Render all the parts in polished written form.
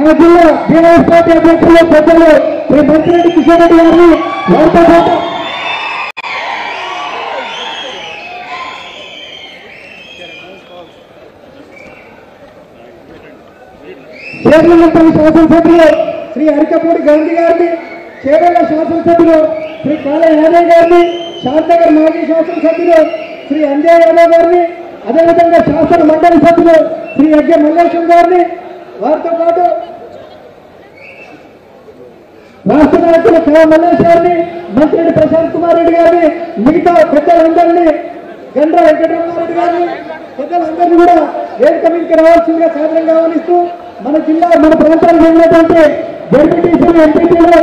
మన జిల్లా BRS party అధ్యక్షులు పెద్దలు శ్రీ మంత్రిరెడ్డి కిషన్ రెడ్డి గారిని వారితో పాటు చేర్లపల్లి శాసనసభ్యులు శ్రీ అరికపూడి గాంధీ గారిని, చేవెళ్ల శాసనసభ్యులు శ్రీ కాళ యాదవ్ గారిని, శాంతనగర్ మాజీ శాసనసభ్యులు శ్రీ అంజయ్ యాదవ్ గారిని, అదేవిధంగా శాసన మండలి సభ్యులు శ్రీ యజ్ఞ మల్లేశం గారిని, వారితో పాటు రాష్ట్ర నాయకులు కా మల్లేష్ గారిని, మంత్రి ప్రశాంత్ కుమార్ రెడ్డి గారిని, మిగతా పెద్దలందరినీ, గండ్ర వెంకటరమారెడ్డి గారిని, పెద్దలందరినీ కూడా వేదిక మీదకి రావాల్సిందిగా సాధారణంగా ఆహ్వానిస్తూ మన జిల్లా మన ప్రాంతానికి వెళ్ళినటువంటి జడ్పీటీసీలు, ఎంపీటీలు,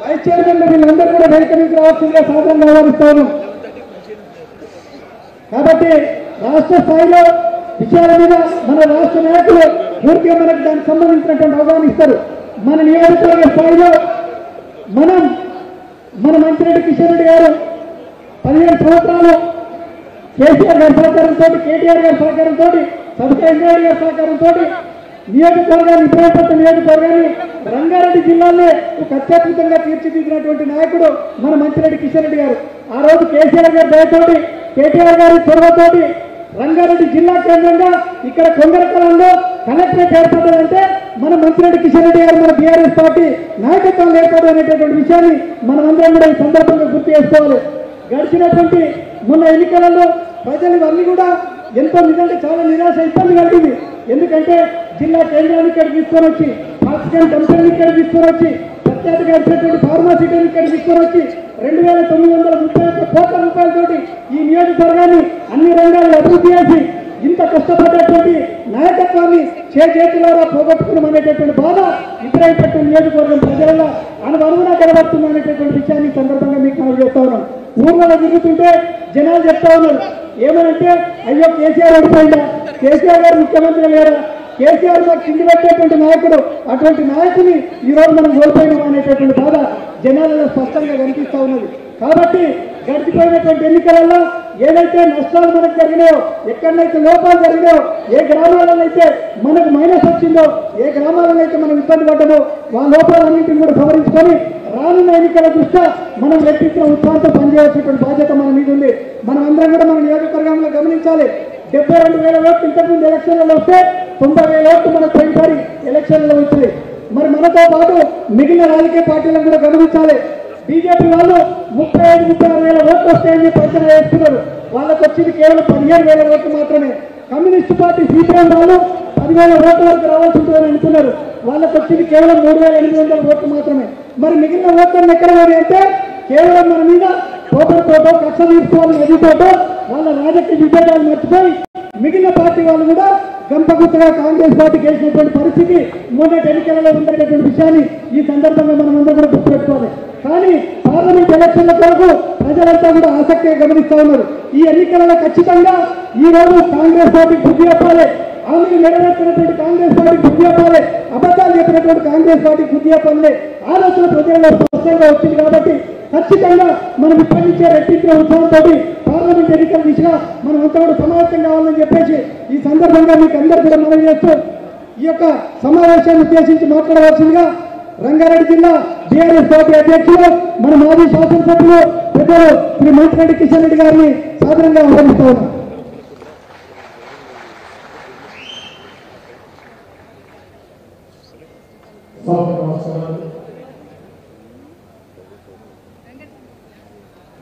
వైస్ చైర్మన్లు వీళ్ళందరూ కూడా వేదిక మీదకి రావాల్సిందిగా సాధారణంగా ఆహ్వానిస్తాను. కాబట్టి రాష్ట్ర స్థాయిలో విషయాల మీద మన రాష్ట్ర నాయకులు పూర్తిగా మనకు దానికి సంబంధించినటువంటి అవగాహన ఇస్తారు. మన నియోజకవర్గ స్థాయిలో మన మంత్రిరెడ్డి కిషన్ రెడ్డి గారు 15 సంవత్సరాలు కేసీఆర్ గారి సహకారంతో, కేటీఆర్ గారి సహకారంతో, సబితా ఇంద్రారెడ్డి గారి సహకారంతో నియోజకవర్గాన్ని, ఇబ్రాహీంపట్నం నియోజకవర్గాన్ని రంగారెడ్డి జిల్లాలో ఒక అత్యద్భుతంగా తీర్చిదిద్దినటువంటి నాయకుడు మన మంత్రిరెడ్డి కిషన్ రెడ్డి గారు. ఆ రోజు కేసీఆర్ గారి దయతోటి, కేటీఆర్ గారి చొరవతోటి రంగారెడ్డి జిల్లా కేంద్రంగా ఇక్కడ కొంగరకలంలో కలెక్టరేట్ ఏర్పడాలంటే మన మంత్రిరెడ్డి కిషన్ రెడ్డి గారు, మన బీఆర్ఎస్ పార్టీ నాయకత్వం ఏర్పడడం అనేటటువంటి విషయాన్ని మనమందరం కూడా ఈ సందర్భంగా గుర్తు చేసుకోవాలి. గడిచినటువంటి మొన్న ఎన్నికలలో ప్రజలు ఇవన్నీ కూడా ఎంతో నిజంగా చాలా నిరాశ, ఇబ్బంది కలిగింది. ఎందుకంటే జిల్లా కేంద్రాన్ని ఇక్కడ తీసుకొని వచ్చి, ఆక్సిజన్ కంపెనీని ఇక్కడ తీసుకొని వచ్చి, ప్రఖ్యాతి గడిచినటువంటి ఫార్మాసిటీని ఇక్కడ తీసుకొని వచ్చి 2931 కోట్ల రూపాయలతోటి ఈ నియోజకవర్గాన్ని అన్ని రంగాల్లో అభివృద్ధి చేసి ఇంత కష్టపడ్డటువంటి నాయకత్వాన్ని చేతులారా పోగొట్టుకున్నాం అనేటటువంటి బాధ ఇబ్రాహీంపట్నం నియోజకవర్గం ప్రజలలో అనుగుణంగా కనబడుతుంది అనేటటువంటి విషయాన్ని సందర్భంగా మీకు మనం చెప్తా ఉన్నాం. ఊర్లలో తిరుగుతుంటే జనాలు చెప్తా ఉన్నారు ఏమనంటే, అయ్యో కేసీఆర్ ఓడిపోయిందా, కేసీఆర్ గారు ముఖ్యమంత్రి లేరా, కేసీఆర్ మాకు కింది పెట్టేటువంటి నాయకుడు, అటువంటి నాయకుని ఈరోజు మనం కోల్పోయినాం అనేటటువంటి బాధ జనాలలో స్పష్టంగా కనిపిస్తూ ఉన్నది. కాబట్టి గడిచిపోయినటువంటి ఎన్నికలలో ఏదైతే నష్టాలు మనకు జరిగినాయో, ఎక్కడైతే లోపాలు జరిగినాయో, ఏ గ్రామాలలో అయితే మనకు మైనస్ వచ్చిందో, ఏ గ్రామాలలో అయితే మనం ఇబ్బంది పడ్డామో ఆ లోపాలన్నింటినీ కూడా సవరించుకొని రానున్న ఎన్నికల దృష్ట్యా మనం వ్యక్తిత్వ ఉత్సాహంతో పనిచేయాల్సినటువంటి బాధ్యత మన మీద ఉంది. మనం అందరం కూడా మన నియోజకవర్గంలో గమనించాలి. 72,000 ఓట్లు ఇంతకుముందు ఎలక్షన్లలో వస్తే 90,000 ఓట్లు మనకు పోయినసారి ఎలక్షన్లలో వచ్చాయి. మరి మనతో పాటు మిగిలిన రాజకీయ పార్టీలను కూడా గమనించాలి. బీజేపీ వాళ్ళు 35,000-36,000 ఓట్లు వస్తాయని ప్రచారం చేస్తున్నారు. వాళ్ళకు వచ్చింది కేవలం 15,000 ఓట్లు మాత్రమే. కమ్యూనిస్టు పార్టీ సిపిఎం వాళ్ళు 10,000 ఓట్ల వరకు రావాల్సి ఉంటుందని అనుకున్నారు. వాళ్ళకు వచ్చింది కేవలం 3,800 ఓట్లు మాత్రమే. మరి మిగిలిన ఓట్లను ఎక్కడ పోయి అంటే కేవలం మన మీద కోపంతోటో, కక్ష తీసుకోవాలని ఎదుగుతోటో వాళ్ళ రాజకీయ విభేదాలు మర్చిపోయి మిగిలిన పార్టీ వాళ్ళు కూడా గంపగుత్తగా కాంగ్రెస్ పార్టీకి వేసినటువంటి పరిస్థితి మొన్నటి ఎన్నికలలో ఉండేటటువంటి విషయాన్ని ఈ సందర్భంగా మనం అందరూ కూడా గుర్తుపెట్టుకోవాలి. కానీ పార్లమెంట్ ఎలక్షన్ల కొరకు ప్రజలంతా కూడా ఆసక్తిగా గమనిస్తూ ఉన్నారు. ఈ ఎన్నికలలో ఖచ్చితంగా ఈ రోజు కాంగ్రెస్ పార్టీ బుద్ధి చెప్పాలి, హామీలు నెరవేర్చినటువంటి కాంగ్రెస్ పార్టీ బుద్ధి చెప్పాలి, అబద్ధాలు చెప్పినటువంటి కాంగ్రెస్ పార్టీ బుద్ధి చెప్పాలి ఆలోచన ప్రజల్లో స్పష్టంగా వచ్చింది. కాబట్టి ఖచ్చితంగా మనం ఇప్పటి నుంచే రెట్టించిన ఉత్సాహంతో పార్లమెంట్ ఎన్నికల దిశగా మనం అంతా కూడా సమావేశం కావాలని చెప్పేసి ఈ సందర్భంగా మీకు అందరూ కూడా మనవి చేస్తూ ఈ యొక్క సమావేశాన్ని ఉద్దేశించి మాట్లాడవలసిందిగా రంగారెడ్డి జిల్లా బీఆర్ఎస్ పార్టీ అధ్యక్షులు, మన మాజీ శాసనసభ్యులు పెద్దలు శ్రీ మంత్రిరెడ్డి కిషన్ రెడ్డి గారిని సాధారణంగా ఆహ్వానిస్తా ఉన్నాం.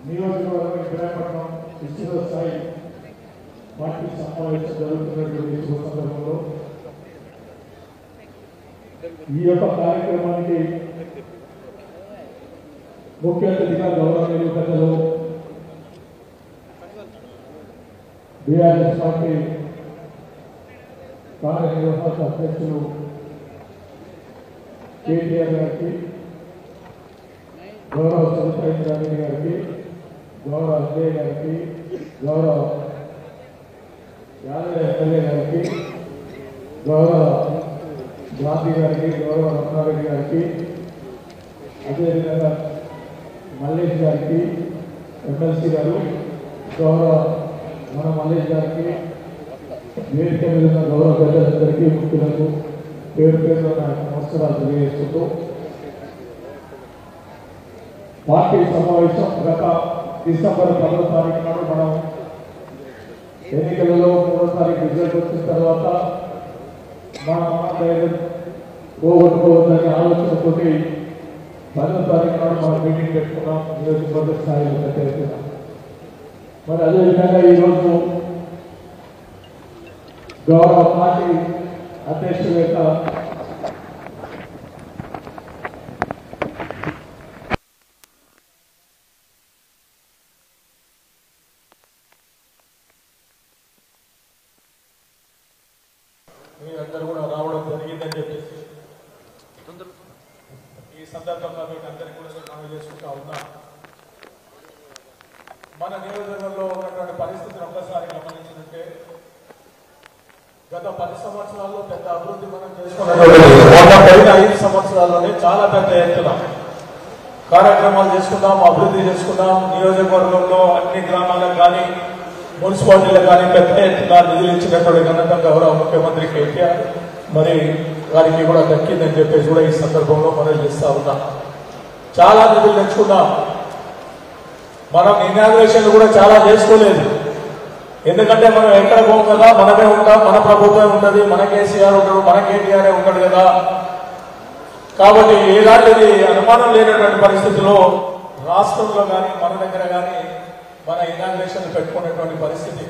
నియోజకవర్గం ఇబ్రాహీంపట్నం విస్తృత స్థాయి పార్టీ సమావేశం జరుగుతున్నటువంటి సందర్భంలో ఈ యొక్క కార్యక్రమానికి ముఖ్య అతిథిగా గౌరవనీయులు పెద్దలు బీఆర్ఎస్ పార్టీ కార్యనిర్వాహక అధ్యక్షులు కేటీఆర్ గారికి, గౌరవ సబితా ఇంద్రారెడ్డి గారికి, గౌరవ అంజయ్ గారికి, గౌరవ యాదవ్ ఎమ్మెల్యే గారికి, గౌరవ గాంధీ గారికి, గౌరవ రమణారెడ్డి గారికి, అదేవిధంగా మల్లేష్ గారికి, ఎమ్మెల్సీ గారు, గౌరవ మన మల్లేష్ గారికి, వేదిక మీద ఉన్న గౌరవ పెద్దలందరికీ, ముఖ్యులకు, పేరు పేరు నమస్కారాలు తెలియజేస్తూ పార్టీ సమావేశం గత డిసెంబర్ 10వ తారీఖు నాడు మనం ఎన్నికలలో 3వ తారీఖు రిజల్ట్ వచ్చిన తర్వాత మన ధైర్యం పోగొట్టుకోవద్దనే ఆలోచనతో 10వ తారీఖు నాడు మనం మీటింగ్ పెట్టుకున్నాం. నియోజకవర్గ స్థాయిలో పెట్టేస్తున్నాం. మరి అదేవిధంగా ఈరోజు గౌరవ పార్టీ అధ్యక్షుల యొక్క మీరందరూ కూడా రావడం జరిగిందని చెప్పేసి ఈ సందర్భంగా మీకు అందరికీ కూడా మనం చేసుకుంటా ఉన్నా. మన నియోజకవర్గంలో ఉన్నటువంటి పరిస్థితిని ఒక్కసారి గమనించినట్టే గత 10 సంవత్సరాల్లో పెద్ద అభివృద్ధి మనం చేసుకున్నాం. 5 సంవత్సరాల్లోనే చాలా పెద్ద ఎత్తున కార్యక్రమాలు చేసుకున్నాం, అభివృద్ధి చేసుకున్నాం. నియోజకవర్గంలో అన్ని గ్రామాలకు కానీ మున్సిపాలిటీలకు కానీ పెద్ద ఎత్తున నిధులు ఇచ్చినటువంటి ఘనత గౌరవ ముఖ్యమంత్రి కేటీఆర్ మరి వారికి కూడా దక్కిందని చెప్పేసి కూడా ఈ సందర్భంలో మనం చేస్తా ఉన్నాం. చాలా నిధులు తెచ్చుకున్నాం. మనం ఇనాగ్రేషన్లు కూడా చాలా చేసుకోలేదు. ఎందుకంటే మనం ఎక్కడ పోం కదా, మనమే ఉంటాం, మన ప్రభుత్వం ఉంటుంది, మన కేసీఆర్ ఉంటాడు, మన కేటీఆర్ ఉంటాడు కదా. కాబట్టి ఎలాంటిది అనుమానం లేనటువంటి పరిస్థితిలో రాష్ట్రంలో కానీ మన దగ్గర కానీ మన ఇనాగ్రేషన్ పెట్టుకునేటువంటి పరిస్థితి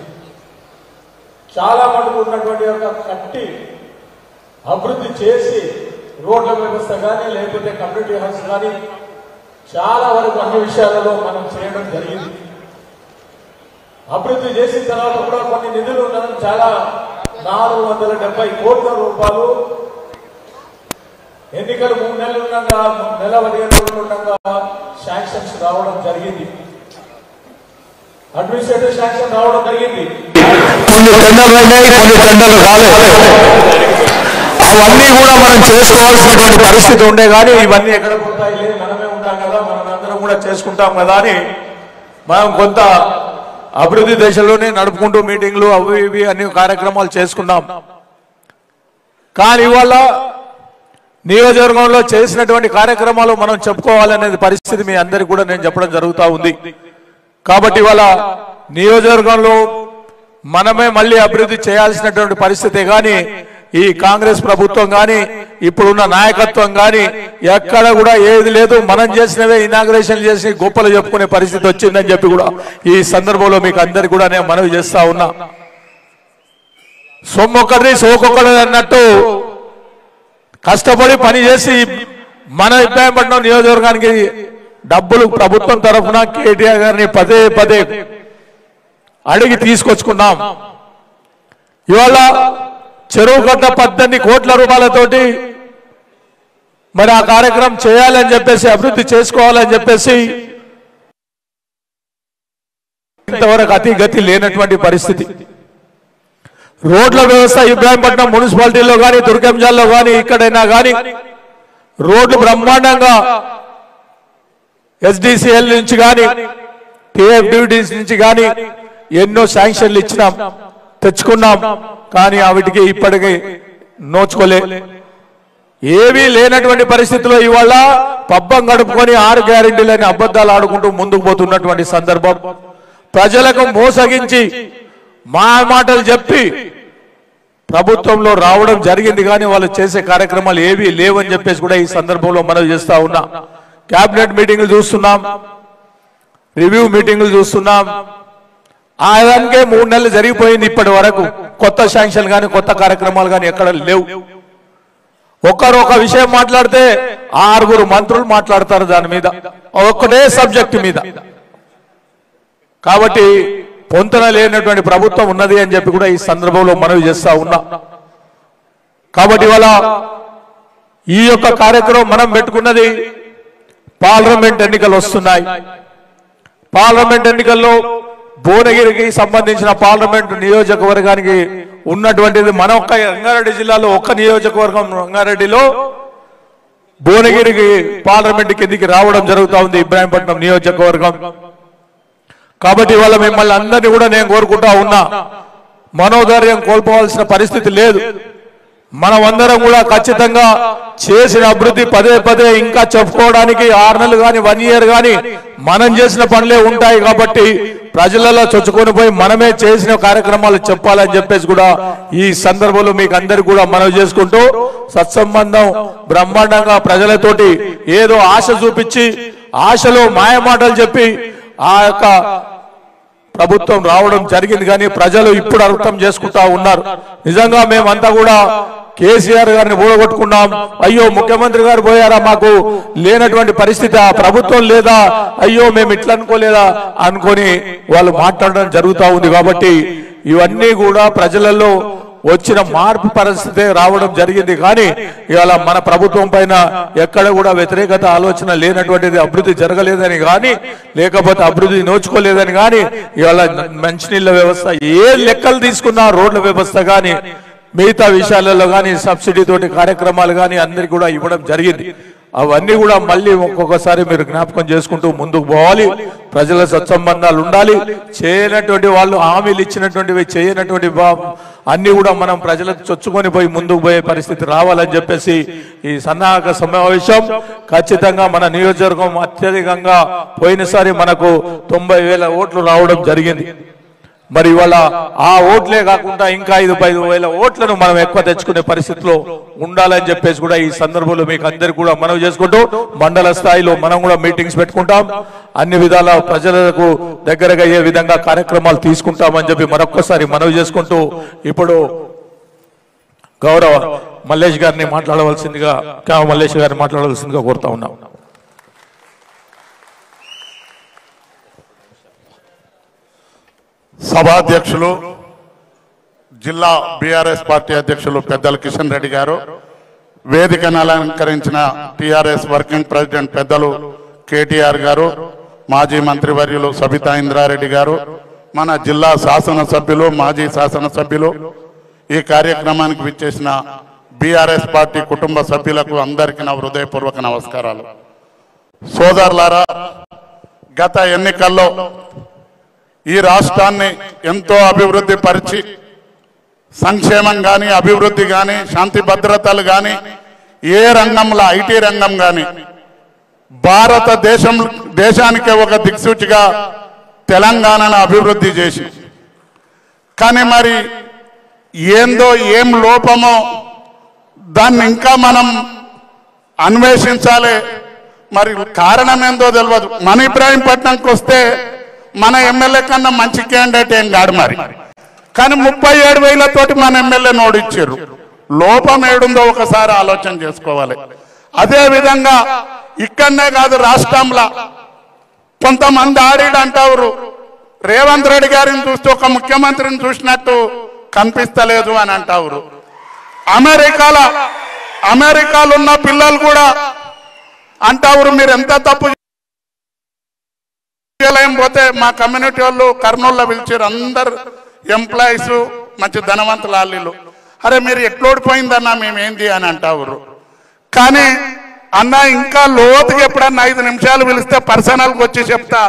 చాలా మటుకు ఉన్నటువంటి ఒక కట్టి అభివృద్ధి చేసి రోడ్ల వ్యవస్థ కానీ లేకపోతే కమ్యూనిటీ హాల్స్ కానీ చాలా వరకు అన్ని విషయాలలో మనం చేయడం జరిగింది. అభివృద్ధి చేసిన తర్వాత కూడా కొన్ని నిధులు ఉండడం చాలా 470 కోట్ల రూపాయలు ఎన్నికలు 3 నెలలు ఉండగా నెల 15 రోజులు ఉండగా శాంక్షన్స్ రావడం జరిగింది. అడ్మినిస్ట్రేటివ్ శాంక్షన్ రావడం జరిగింది. కొన్ని టెండర్లు అయినాయి, కొన్ని టెండర్లు కాలేదు. అవన్నీ కూడా మనం చేసుకోవాల్సినటువంటి పరిస్థితి ఉండే కానీ ఇవన్నీ ఎక్కడ పోతాయి, మనమే ఉంటాం కదా, మనందరం కూడా చేసుకుంటాం కదా అని మనం కొంత అభివృద్ధి దశలోనే నడుపుకుంటూ మీటింగ్లు అవి ఇవి అన్ని కార్యక్రమాలు చేసుకున్నాం. కానీ ఇవాళ నియోజకవర్గంలో చేసినటువంటి కార్యక్రమాలు మనం చెప్పుకోవాలనేది పరిస్థితి మీ అందరికీ కూడా నేను చెప్పడం జరుగుతూ ఉంది. కాబట్టి ఇవాళ నియోజకవర్గంలో మనమే మళ్ళీ అభివృద్ధి చేయాల్సినటువంటి పరిస్థితే కానీ ఈ కాంగ్రెస్ ప్రభుత్వం కానీ ఇప్పుడున్న నాయకత్వం కానీ ఎక్కడ కూడా ఏది లేదు. మనం చేసినవే ఇనాగ్రేషన్ చేసి గొప్పలు చెప్పుకునే పరిస్థితి వచ్చిందని చెప్పి కూడా ఈ సందర్భంలో మీకు అందరికీ కూడా నేను మనవి చేస్తా ఉన్నా. సొమ్మొక్కడిది సోకొక్కడి అన్నట్టు కష్టపడి పని చేసి మన ఇబ్బంది నియోజకవర్గానికి డబ్బులు ప్రభుత్వం తరఫున కేటీఆర్ గారిని పదే పదే అడిగి తీసుకొచ్చుకున్నాం. ఇవాళ చెరువు కట్ట 18 కోట్ల రూపాయలతోటి మరి ఆ కార్యక్రమం చేయాలని చెప్పేసి అభివృద్ధి చేసుకోవాలని చెప్పేసి ఇంతవరకు అతి గతి లేనటువంటి పరిస్థితి. రోడ్ల వ్యవస్థ ఇబ్రాహీంపట్నం మున్సిపాలిటీలో కానీ దుర్గంజాల్లో కానీ ఇక్కడైనా కానీ రోడ్లు బ్రహ్మాండంగా ఎస్డిసిఎల్ నుంచి కానీ టిఎఫ్డిడిసి నుంచి కానీ ఎన్నో శాంక్షన్లు ఇచ్చినాం, తెచ్చుకున్నాం. కానీ వాటికి ఇప్పటికీ నోచుకోలే. ఏమీ లేనటువంటి పరిస్థితిలో ఇవాళ పబ్బం గడుపుకొని 6 గ్యారెంటీలని అబద్ధాలు ఆడుకుంటూ ముందుకు పోతున్నటువంటి సందర్భం. ప్రజలకు మోసగించి మాటలు చెప్పి ప్రభుత్వంలో రావడం జరిగింది. కానీ వాళ్ళు చేసే కార్యక్రమాలు ఏవీ లేవని చెప్పేసి కూడా ఈ సందర్భంలో మనం చేస్తా ఉన్నా. క్యాబినెట్ మీటింగ్లు చూస్తున్నాం, రివ్యూ మీటింగ్లు చూస్తున్నాం. ఆయనకే 3 నెలలు జరిగిపోయింది. ఇప్పటి వరకు కొత్త శాంక్షన్ కానీ కొత్త కార్యక్రమాలు కానీ ఎక్కడ లేవు. ఒకరు ఒక విషయం మాట్లాడితే 6 మంత్రులు మాట్లాడతారు దాని మీద, ఒక్కటే సబ్జెక్టు మీద. కాబట్టి పొంతన లేనటువంటి ప్రభుత్వం ఉన్నది అని చెప్పి కూడా ఈ సందర్భంలో మనవి చేస్తా ఉన్నా. కాబట్టి ఇవాళ ఈ యొక్క కార్యక్రమం మనం పెట్టుకున్నది పార్లమెంట్ ఎన్నికలు వస్తున్నాయి. పార్లమెంట్ ఎన్నికల్లో భువనగిరికి సంబంధించిన పార్లమెంట్ నియోజకవర్గానికి ఉన్నటువంటిది మన ఒక్క రంగారెడ్డి జిల్లాలో ఒక్క నియోజకవర్గం రంగారెడ్డిలో భువనగిరికి పార్లమెంట్ కిందికి రావడం జరుగుతూ ఉంది, ఇబ్రాహీంపట్నం నియోజకవర్గం. కాబట్టి ఇవాళ మిమ్మల్ని అందరినీ కూడా నేను కోరుకుంటా ఉన్నా, మనోధైర్యం కోల్పోవాల్సిన పరిస్థితి లేదు. మనమందరం కూడా ఖచ్చితంగా చేసిన అభివృద్ధి పదే పదే ఇంకా చెప్పుకోవడానికి 6 నెలలు కానీ 1 ఇయర్ కానీ మనం చేసిన పనులే ఉంటాయి కాబట్టి ప్రజలలో చొచ్చుకొని పోయి మనమే చేసిన కార్యక్రమాలు చెప్పాలని చెప్పేసి కూడా ఈ సందర్భంలో మీకు అందరికీ కూడా మనవి చేసుకుంటూ సత్సంబంధం బ్రహ్మాండంగా ప్రజలతోటి ఏదో ఆశ చూపించి ఆశలో మాయమాటలు చెప్పి ఆ యొక్క ప్రభుత్వం రావడం జరిగింది కానీ ప్రజలు ఇప్పుడు అర్థం చేసుకుంటా ఉన్నారు. నిజంగా మేమంతా కూడా కేసీఆర్ గారిని ఓడగొట్టుకున్నాం, అయ్యో ముఖ్యమంత్రి గారు పోయారా, మాకు లేనటువంటి పరిస్థితి, ఆ ప్రభుత్వం లేదా, అయ్యో మేము ఇట్లా అనుకోలేదా అనుకొని వాళ్ళు మాట్లాడడం జరుగుతూ ఉంది. కాబట్టి ఇవన్నీ కూడా ప్రజలలో వచ్చిన మార్పు పరిస్థితి రావడం జరిగింది. కానీ ఇవాళ మన ప్రభుత్వం పైన ఎక్కడ కూడా వ్యతిరేకత ఆలోచన లేనటువంటిది, అభివృద్ధి జరగలేదని కానీ లేకపోతే అభివృద్ధి నోచుకోలేదని కానీ ఇవాళ మంచినీళ్ళ వ్యవస్థ ఏ లెక్కలు తీసుకున్నా, రోడ్ల వ్యవస్థ కానీ మిగతా విషయాలలో కానీ సబ్సిడీ తోటి కార్యక్రమాలు కానీ అందరికీ కూడా ఇవ్వడం జరిగింది. అవన్నీ కూడా మళ్ళీ ఒక్కొక్కసారి మీరు జ్ఞాపకం చేసుకుంటూ ముందుకు పోవాలి. ప్రజల సత్సంబంధాలు ఉండాలి. చేయనటువంటి వాళ్ళు హామీలు ఇచ్చినటువంటివి చేయనటువంటి అన్ని కూడా మనం ప్రజలకు చొచ్చుకొని పోయి ముందుకు పోయే పరిస్థితి రావాలని చెప్పేసి ఈ సన్నాహక సమావేశం ఖచ్చితంగా మన నియోజకవర్గం అత్యధికంగా పోయినసారి మనకు 90,000 ఓట్లు రావడం జరిగింది. మరి ఇవాళ ఆ ఓట్లే కాకుండా ఇంకా 5,000 ఓట్లను మనం ఎక్కువ తెచ్చుకునే పరిస్థితిలో ఉండాలని చెప్పేసి కూడా ఈ సందర్భంలో మీకు అందరికీ కూడా మనవి చేసుకుంటూ మండల స్థాయిలో మనం కూడా మీటింగ్స్ పెట్టుకుంటాం. అన్ని విధాల ప్రజలకు దగ్గరగా అయ్యే విధంగా కార్యక్రమాలు తీసుకుంటామని చెప్పి మరొక్కసారి మనవి చేసుకుంటూ ఇప్పుడు గౌరవ మల్లేష్ గారిని మాట్లాడవలసిందిగా కోరుతా ఉన్నాం. సభాధ్యక్షులు జిల్లా బీఆర్ఎస్ పార్టీ అధ్యక్షులు పెద్దలు కిషన్ రెడ్డి గారు, వేదికను అలంకరించిన టీఆర్ఎస్ వర్కింగ్ ప్రెసిడెంట్ పెద్దలు కేటీఆర్ గారు, మాజీ మంత్రివర్యులు సబితా ఇంద్రారెడ్డి గారు, మన జిల్లా శాసనసభ్యులు, మాజీ శాసనసభ్యులు, ఈ కార్యక్రమానికి విచ్చేసిన బీఆర్ఎస్ పార్టీ కుటుంబ సభ్యులకు అందరికీ నా హృదయపూర్వక నమస్కారాలు. సోదరులారా, గత ఎన్నికల్లో ఈ రాష్ట్రాన్ని ఎంతో అభివృద్ధి పరిచి సంక్షేమం కానీ, అభివృద్ధి కానీ, శాంతి భద్రతలు కానీ, ఏ రంగంలో ఐటీ రంగం కానీ దేశానికే ఒక దిక్సూచిగా తెలంగాణను అభివృద్ధి చేసి, కానీ మరి ఏందో ఏం లోపమో దాన్ని ఇంకా మనం అన్వేషించాలి. మరి కారణం ఏందో తెలియదు. మన ఇబ్రాహీంపట్నంకి వస్తే మన ఎమ్మెల్యే కన్నా మంచి క్యాండిడేట్ ఏం కాదు మరి, కానీ 37,000 మన ఎమ్మెల్యే నోడిచ్చారు. లోపం ఏడుందో ఒకసారి ఆలోచన చేసుకోవాలి. అదే విధంగా ఇక్కడనే కాదు, రాష్ట్రంలో కొంతమంది ఆడిడంటారు రేవంత్ రెడ్డి గారిని చూస్తే ఒక ముఖ్యమంత్రిని చూసినట్టు కనిపిస్తలేదు అని అంటారు. అమెరికాలో ఉన్న పిల్లలు కూడా అంటారు మీరు ఎంత తప్పు పోతే మా కమ్యూనిటీ వాళ్ళు కర్నూలులో పిలిచారు, అందరు ఎంప్లాయీస్ మంచి ధనవంతుల ఆలీలు, అరే మీరు ఎట్లోడిపోయిందన్నా మేమేంది అని అంటారు. కానీ అన్న ఇంకా లోతుకి ఎప్పుడన్నా 5 నిమిషాలు పిలిస్తే పర్సనల్కి వచ్చి చెప్తా,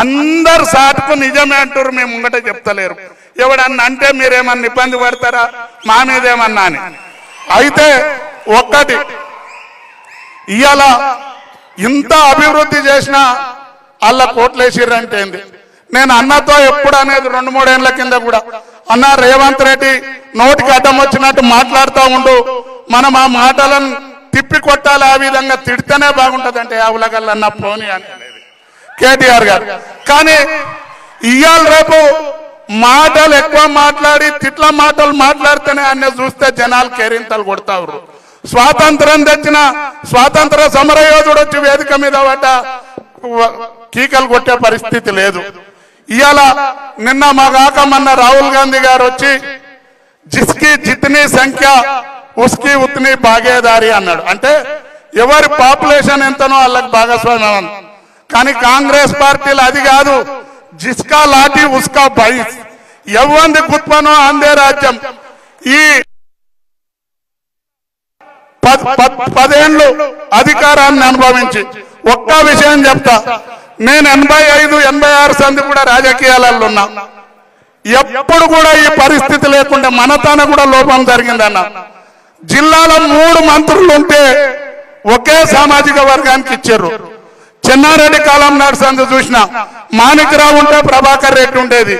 అందరు సాటుకు నిజమే అంటారు, మేము ముంగట చెప్తలేరు. ఎవడన్నా అంటే మీరేమన్నా ఇబ్బంది పడతారా మా మీదేమన్నా అని. అయితే ఒక్కటి, ఇవాళ ఇంత అభివృద్ధి చేసిన వాళ్ళ కోట్లేసిర్రంటే ఏంది? నేను అన్నతో ఎప్పుడు అనేది 2-3 ఏళ్ల కింద కూడా, అన్న రేవంత్ రెడ్డి నోటికి అడ్డం వచ్చినట్టు మాట్లాడుతూ ఉండు, మనం ఆ మాటలను తిప్పి కొట్టాలి, ఆ విధంగా తిడితేనే బాగుంటుంది అంటే ఆవులగల్లన్న పోనీ అనేది కేటీఆర్ గారు. కానీ ఇవాళ రేపు మాటలు ఎక్కువ మాట్లాడి తిట్ల మాటలు మాట్లాడితేనే అన్నీ చూస్తే జనాలు కేరింతలు కొడతారు. స్వాతంత్రం తెచ్చిన స్వాతంత్ర సమరయోధుడు వచ్చి వేదిక మీద పడ్డ కీకలు కొట్టే పరిస్థితి లేదు. ఇవాళ నిన్న మా కాక మొన్న రాహుల్ గాంధీ గారు వచ్చి జిస్కి జితనీ సంఖ్య ఉస్కి ఉత్నీ భాగేదారి అన్నాడు. అంటే ఎవరి పాపులేషన్ ఎంతనో వాళ్ళకి భాగస్వామ్యం. కానీ కాంగ్రెస్ పార్టీలు అది కాదు, జిస్కా లాఠీ ఉస్కా బైస్, ఎవ్వంది కుత్పనో అందే రాజ్యం. ఈ 10 ఏళ్ళు అధికారాన్ని అనుభవించి ఒక్క విషయం చెప్తా, నేను 85-86 సంది కూడా రాజకీయాలలో ఉన్నా, ఎప్పుడు కూడా ఈ పరిస్థితి లేకుండా మనతోనే కూడా లోపం జరిగిందన్న. జిల్లాలో 3 మంత్రులు ఉంటే ఒకే సామాజిక వర్గానికి ఇచ్చారు. చెన్నారెడ్డి కాలం నడుసందు చూసిన మాణిక్రావు ఉంటే ప్రభాకర్ రెడ్డి ఉండేది,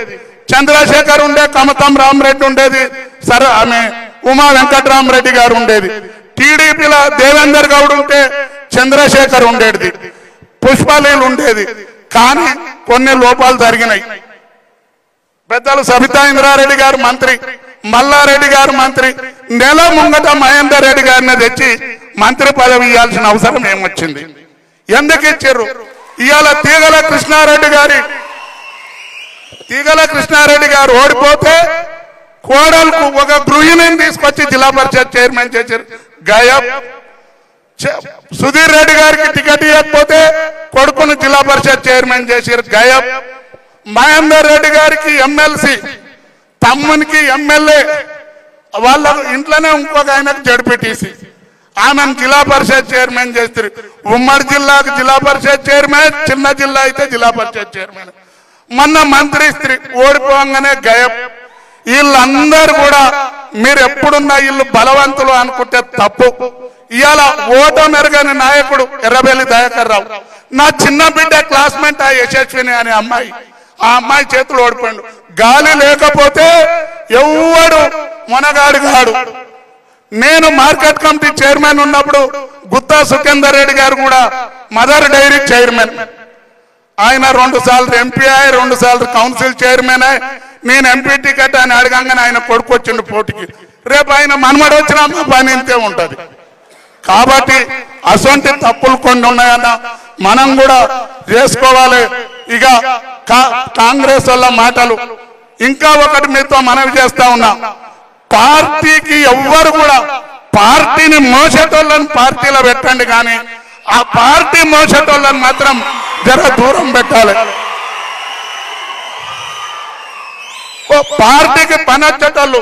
చంద్రశేఖర్ ఉండే కమతం రామరెడ్డి ఉండేది, ఆమె ఉమా వెంకటరామరెడ్డి గారు ఉండేది. టీడీపీలో దేవేందర్ గౌడ్ ఉంటే చంద్రశేఖర్ ఉండేది, పుష్పలీలు ఉండేది. కానీ కొన్ని లోపాలు జరిగినాయి. పెద్దలు సబితా ఇంద్రారెడ్డి గారు మంత్రి, మల్లారెడ్డి గారు మంత్రి, నెల ముంగట మహేందర్ రెడ్డి గారిని తెచ్చి మంత్రి పదవి ఇవ్వాల్సిన అవసరం ఏమొచ్చింది? ఎందుకు ఇచ్చారు? ఇవాళ తీగల కృష్ణారెడ్డి గారు ఓడిపోతే కోడలకు ఒక గృహిణిని తీసుకొచ్చి జిల్లా పరిషత్ చైర్మన్ చేశారు, గాయబ్. సుధీర్ రెడ్డి గారికి టికెట్ ఇవ్వకపోతే కొడుకును జిల్లా పరిషత్ చైర్మన్ చేశారు, గాయబ్. మహేందర్ రెడ్డి గారికి ఎమ్మెల్సీ, తమ్మునికి ఎమ్మెల్యే, వాళ్ళ ఇంట్లోనే ఇంకొక ఆయనకు జడ్పీటీసీ, ఆమెను జిల్లా పరిషత్ చైర్మన్ చేస్తారు. ఉమ్మడి జిల్లాకు జిల్లా పరిషత్ చైర్మన్, చిన్న జిల్లా అయితే జిల్లా పరిషత్ చైర్మన్. మొన్న మంత్రి స్త్రీ ఓడిపోగానే గాయబ్. వీళ్ళందరూ కూడా మీరు ఎప్పుడున్నా వీళ్ళు బలవంతులు అనుకుంటే తప్పు. ఇవాళ ఓట మెరుగని నాయకుడు ఎర్రబెల్లి దయాకర్ రావు, నా చిన్న బిడ్డ క్లాస్మేట్ ఆ యశస్విని అనే అమ్మాయి, ఆ అమ్మాయి చేతులు ఓడిపోయాడు. గాలి లేకపోతే ఎవడు మొనగాడు కాడు. నేను మార్కెట్ కమిటీ చైర్మన్ ఉన్నప్పుడు గుత్తా సుఖేందర్ రెడ్డి గారు కూడా మదర్ డైరీ చైర్మన్, ఆయన 2 సార్లు ఎంపీ అయ్యి 2 సార్లు కౌన్సిల్ చైర్మన్ అయ్యి, నేను ఎంపీ టికెట్ అని అడగంగానే ఆయన కొడుకు వచ్చిండు పోటీకి. రేపు ఆయన మనమడు వచ్చినా మా పని ఇంతే ఉంటది. కాబట్టి అసొంటి తప్పులు కొన్ని ఉన్నాయన్న మనం కూడా చేసుకోవాలి. ఇక కాంగ్రెస్ వల్ల మాటలు ఇంకా ఒకటి మీతో మనవి చేస్తా ఉన్నా, పార్టీకి ఎవ్వరు కూడా పార్టీని మోసేటోళ్ళని పార్టీలో పెట్టండి, కానీ ఆ పార్టీ మోసేటోళ్ళని మాత్రం జర దూరం పెట్టాలి. పార్టీకి పనొచ్చేటోళ్ళు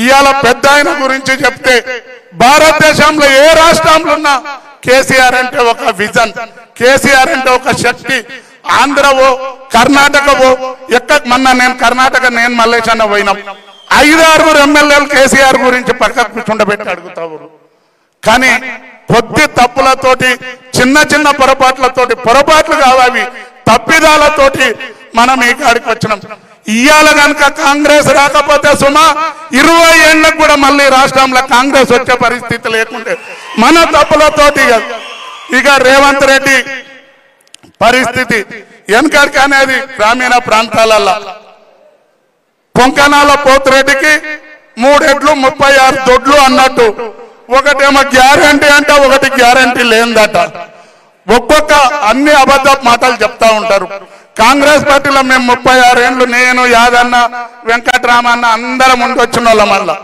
ఇవాళ పెద్ద ఆయన గురించి చెప్తే భారతదేశంలో ఏ రాష్ట్రంలో ఉన్నా కేసీఆర్ అంటే ఒక విజన్, కేసీఆర్ అంటే ఒక శక్తి. ఆంధ్రవో కర్ణాటకవో మొన్న నేను కర్ణాటక నేను మల్లేశన్న పోయినాం, 5-6 ఎమ్మెల్యేలు కేసీఆర్ గురించి పక్కకు కూర్చుండబెట్టి అడుగుతావు. కానీ కొద్ది తప్పులతోటి చిన్న చిన్న పొరపాట్లు కావాలి, తప్పిదాలతోటి మనం ఈ కాడికి వచ్చినాం. ఇవాళ కనుక కాంగ్రెస్ రాకపోతే సుమా 20 ఏళ్ళకు కూడా మళ్ళీ రాష్ట్రంలో కాంగ్రెస్ వచ్చే పరిస్థితి లేకుంటే మన తప్పులతోటి. ఇక రేవంత్ రెడ్డి పరిస్థితి వెనకడికి అనేది గ్రామీణ ప్రాంతాలలో పొంకనాల పోతిరెడ్డికి 3 ఎడ్లు 36 దొడ్లు అన్నట్టు, ఒకటేమో గ్యారంటీ అంటే ఒకటి గ్యారంటీ లేదట. ఒక్కొక్క అన్ని అబద్ధ మాటలు చెప్తా ఉంటారు. కాంగ్రెస్ పార్టీలో మేము 36 ఏళ్ళు, నేను యాదన్న వెంకటరామన్న అందరం ఉండొచ్చిన వాళ్ళ మళ్ళా